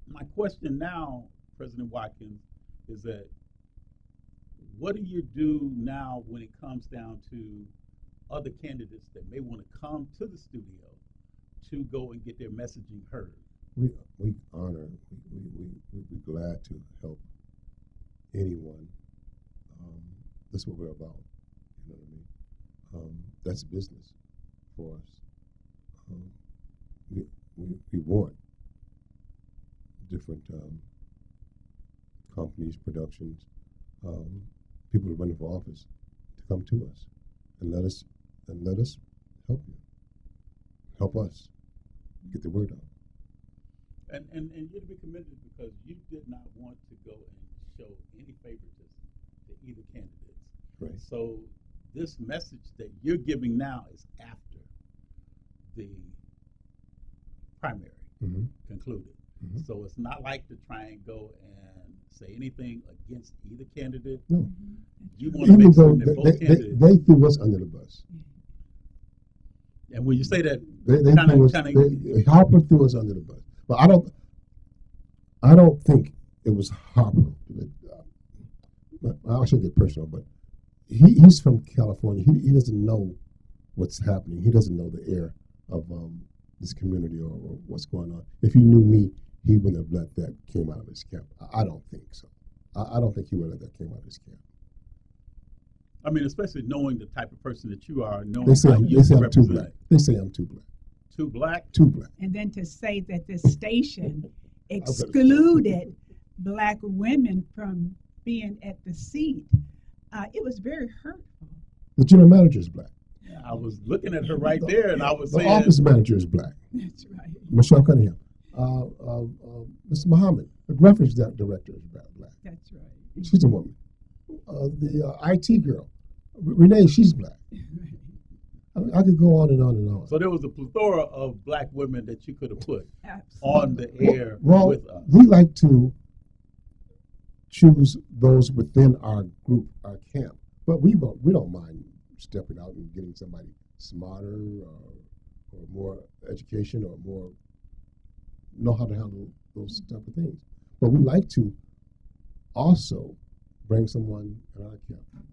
my question now, President Watkins, is that what do you do now when it comes down to other candidates that may want to come to the studio to go and get their messaging heard? We honor, we're glad to help anyone. That's what we're about. You know what I mean? That's business for us. We want different companies, productions, people who run for office to come to us and let us help you, help us get the word out. And you're to be commended because you did not want to go and show any favoritism to either candidates. Right. So this message that you're giving now is after the primary Mm-hmm. concluded. Mhm. So it's not like to try and go and say anything against either candidate. No. You want to Even make though certain that both candidates. they threw us under the bus. And when you say that, Harper threw us under the bus. But I don't think it was Harper. I shouldn't get personal, but he's from California. He doesn't know what's happening. He doesn't know the air of this community or what's going on. If he knew me, he wouldn't have let that came out of his camp. I don't think so. I don't think he would have let that came out of his camp. I mean, especially knowing the type of person that you are, knowing they say I'm too represent. black. They say I'm too black. Too black? Too black. And then to say that this station excluded black women from being at the seat, it was very hurtful. The general manager is black. Yeah, I was looking at her right there, and I was the saying... The office manager is black. That's right. Michelle Cunningham. Mr. Muhammad, the graphics director is black. That's right. She's a woman. The IT girl, Renee, she's black. I could go on and on and on. So there was a plethora of black women that you could have put on the air with us. We like to choose those within our group, our camp, but we don't mind stepping out and getting somebody smarter or more education or more know how to handle those type of things. But we like to also bring someone in our camp and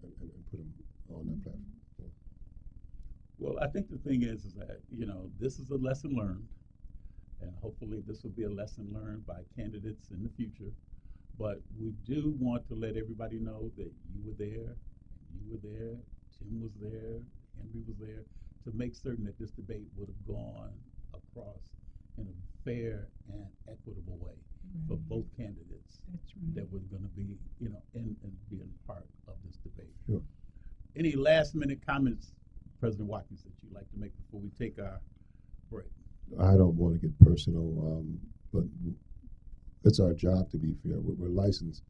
put them on that platform. Well, I think the thing is that, this is a lesson learned, and hopefully this will be a lesson learned by candidates in the future. But we do want to let everybody know that you were there, Tim was there, Henry was there, to make certain that this debate would have gone across in a fair and equitable way for both candidates that were going to be, and being part of this debate. Sure. Any last minute comments, President Watkins, that you'd like to make before we take our break? I don't want to get personal, but it's our job to be fair. We're licensed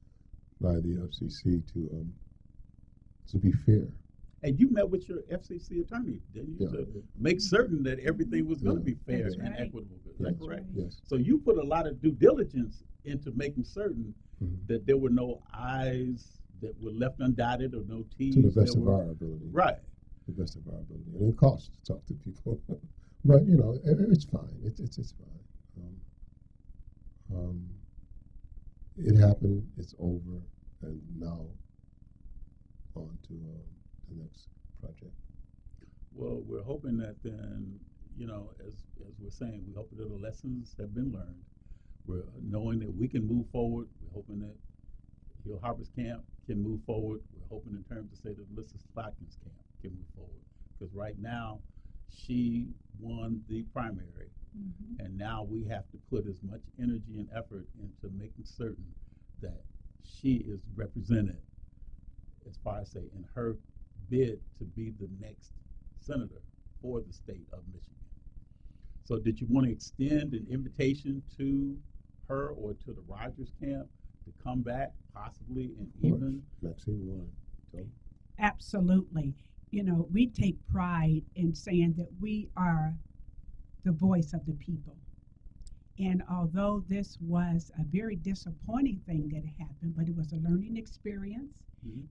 by the FCC to be fair. And you met with your FCC attorney, didn't you, to make certain that everything was going to be fair and equitable. Is that correct? Yes. So you put a lot of due diligence into making certain that there were no I's that were left undotted or no T's. To the best of our ability. Right. The best of our ability. And it costs to talk to people. But, it's fine. It's fine. It happened. It's over. And now on to the next project. Well, we're hoping that then, as we're saying, we hope that the lessons have been learned. We're knowing that we can move forward. We're hoping that Hill Harper's camp can move forward. We're hoping in terms of, say, the Alyssa Watkins camp can move forward. Because right now, she won the primary. And now we have to put as much energy and effort into making certain that she is represented, as far as, say, in her bid to be the next senator for the state of Michigan. So did you want to extend an invitation to her or to the Rogers camp to come back possibly and even? Maxine, you want to Absolutely. We take pride in saying that we are the voice of the people. And although this was a very disappointing thing that happened, but it was a learning experience,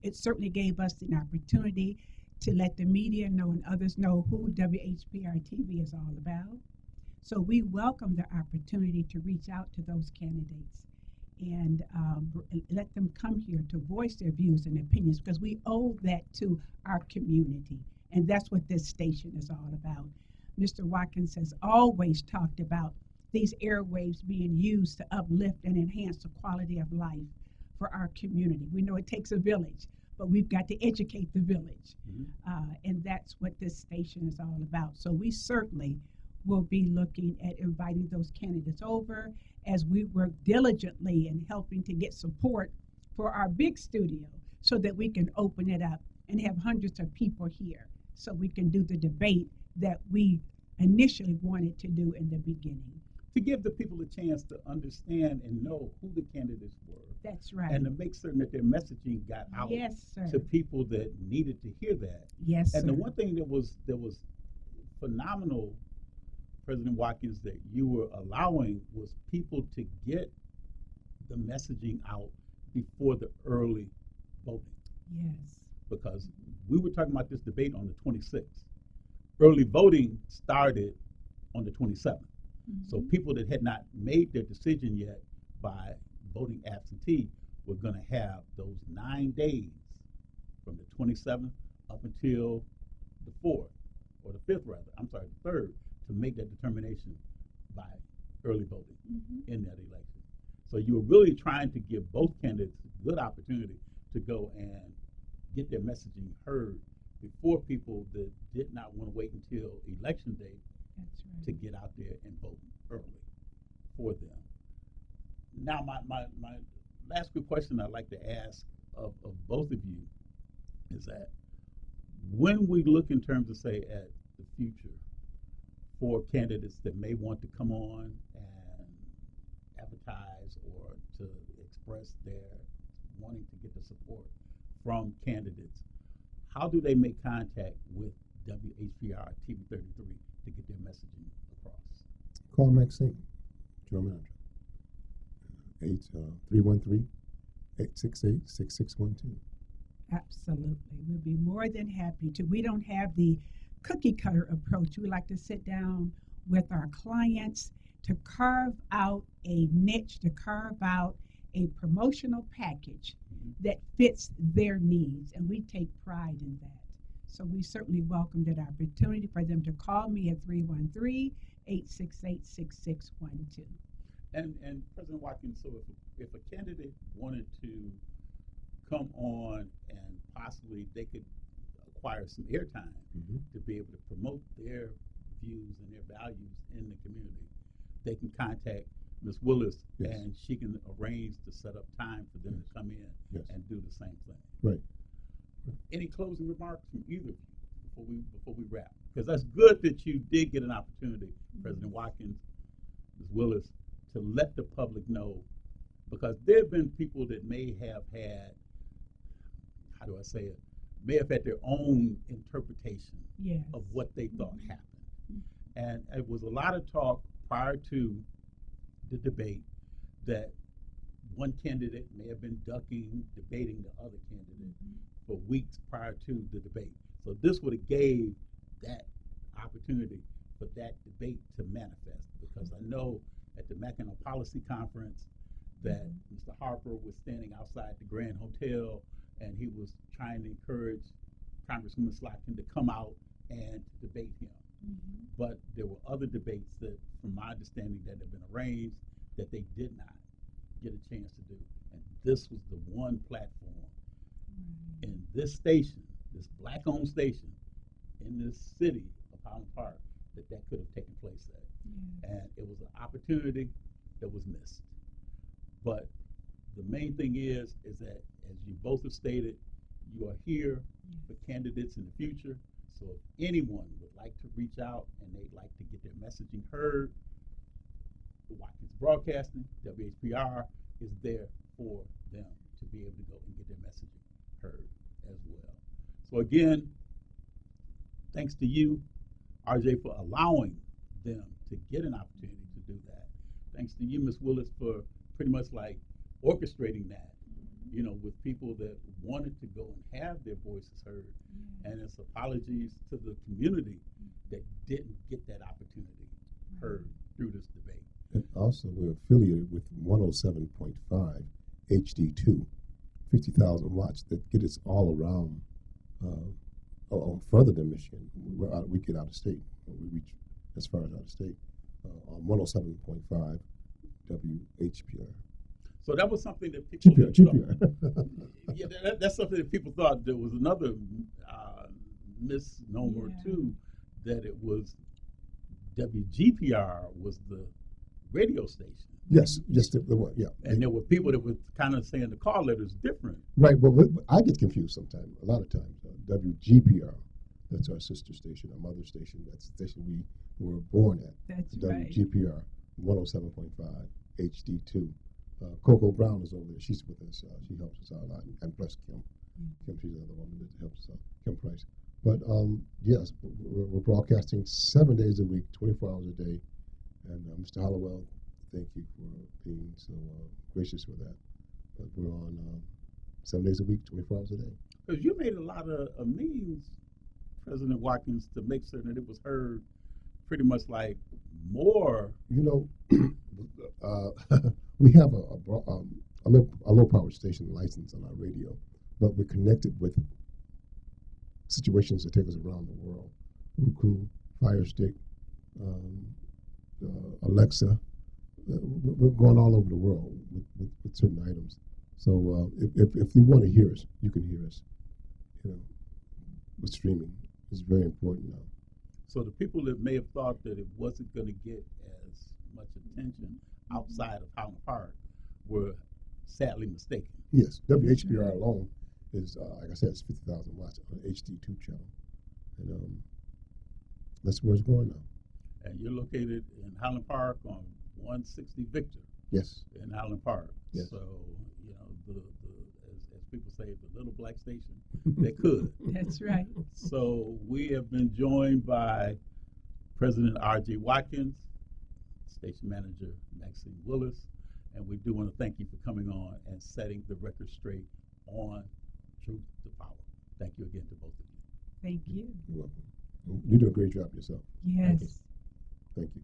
it certainly gave us an opportunity to let the media know and others know who WHPR TV is all about. So we welcome the opportunity to reach out to those candidates and let them come here to voice their views and opinions, because we owe that to our community. And that's what this station is all about. Mr. Watkins has always talked about these airwaves being used to uplift and enhance the quality of life for our community. We know it takes a village, but we've got to educate the village. And that's what this station is all about. So we certainly will be looking at inviting those candidates over as we work diligently in helping to get support for our big studio so that we can open it up and have hundreds of people here so we can do the debate that we initially wanted to do in the beginning. To give the people a chance to understand and know who the candidates were. That's right. And to make certain that their messaging got out to people that needed to hear that. Yes, and sir. the one thing that was phenomenal, President Watkins, that you were allowing was people to get the messaging out before the early voting. Yes. Because we were talking about this debate on the 26th. Early voting started on the 27th. So people that had not made their decision yet by voting absentee were going to have those 9 days from the 27th up until the 4th, or the 5th rather, I'm sorry, the 3rd, to make that determination by early voting in that election. So you were really trying to give both candidates a good opportunity to go and get their messaging heard before people that did not want to wait until election day to get out there and vote early for them. Now, my last good question I'd like to ask of both of you is that when we look in terms of, say, at the future for candidates that may want to come on and advertise or to express their wanting to get the support from candidates, how do they make contact with WHPR TV 33 to get their messaging across? Call Maxine, General Manager. 313-868-6612. Absolutely. We'll be more than happy to. We don't have the cookie cutter approach. We like to sit down with our clients to carve out a niche, to carve out a promotional package that fits their needs, and we take pride in that. So we certainly welcome that opportunity for them to call me at 313-868-6612. And President Watkins, so if a candidate wanted to come on and possibly they could acquire some airtime to be able to promote their views and their values in the community, they can contact Ms. Willis, and she can arrange to set up time for them to come in and do the same thing. Right. Any closing remarks from either of you before we wrap? Because that's good that you did get an opportunity, President Watkins, Ms. Willis, to let the public know, because there have been people that may have had, how do I say it, may have had their own interpretation of what they thought happened. And it was a lot of talk prior to the debate that one candidate may have been debating the other candidate for weeks prior to the debate. So this would have gave that opportunity for that debate to manifest, because I know at the Mackinac Policy Conference that Mr. Harper was standing outside the Grand Hotel and he was trying to encourage Congresswoman Slotkin to come out and debate him. But there were other debates that, from my understanding, that had been arranged that they did not get a chance to do. And this was the one platform in this station, this black-owned station in this city of Highland Park, that could have taken place at. And it was an opportunity that was missed. But the main thing is that, as you both have stated, you are here for candidates in the future. So if anyone would like to reach out and they'd like to get their messaging heard, the Watkins Broadcasting, WHPR, is there for them to be able to go and get their messaging heard as well. So again, thanks to you, RJ, for allowing them to get an opportunity to do that. Thanks to you, Ms. Willis, for pretty much like orchestrating that, you know, with people that wanted to go and have their voices heard. And it's apologies to the community that didn't get that opportunity heard through this debate. And also, we're affiliated with 107.5 HD2, 50,000 watts that get us all around, further than Michigan. We get out of state. We reach as far as out of state on 107.5 WHPR. So that was something that people GPR. That's something that people thought there was another misnomer too, that it was WGPR was the radio station. Yes, just the one, And there were people that were kind of saying the call letters different. Right, well, I get confused sometimes, a lot of times. WGPR, that's our sister station, our mother station. That's the station we were born at. That's WGPR, 107.5 HD2. Coco Brown is over there. She's with us. She helps us out a lot. And plus Kim. Kim, she's the other woman that helps us out. Kim Price. But yes, we're broadcasting 7 days a week, 24 hours a day. And Mr. Hollowell, thank you for being so gracious with that. But we're on 7 days a week, 24 hours a day. Because you made a lot of means, President Watkins, to make certain that it was heard pretty much like more. You know, we have a low power station license on our radio, but we're connected with situations that take us around the world. Roku, Fire Stick, Alexa. We're going all over the world with certain items. So if you want to hear us, you can hear us. You know, with streaming, it's very important now. So the people that may have thought that it wasn't going to get as much attention outside of Highland Park were sadly mistaken. Yes, WHPR alone is, like I said, it's 50,000 watts on HD2 channel. And that's where it's going now. And you're located in Highland Park on 160 Victor. Yes. In Highland Park. Yes. So, you know, as people say, the little black station that could. That's right. So we have been joined by President R.J. Watkins, Station Manager Maxine Willis, and we do want to thank you for coming on and setting the record straight on Truth to Power. Thank you again to both of you. Thank you. You're welcome. You do a great job yourself. Yes. Thank you.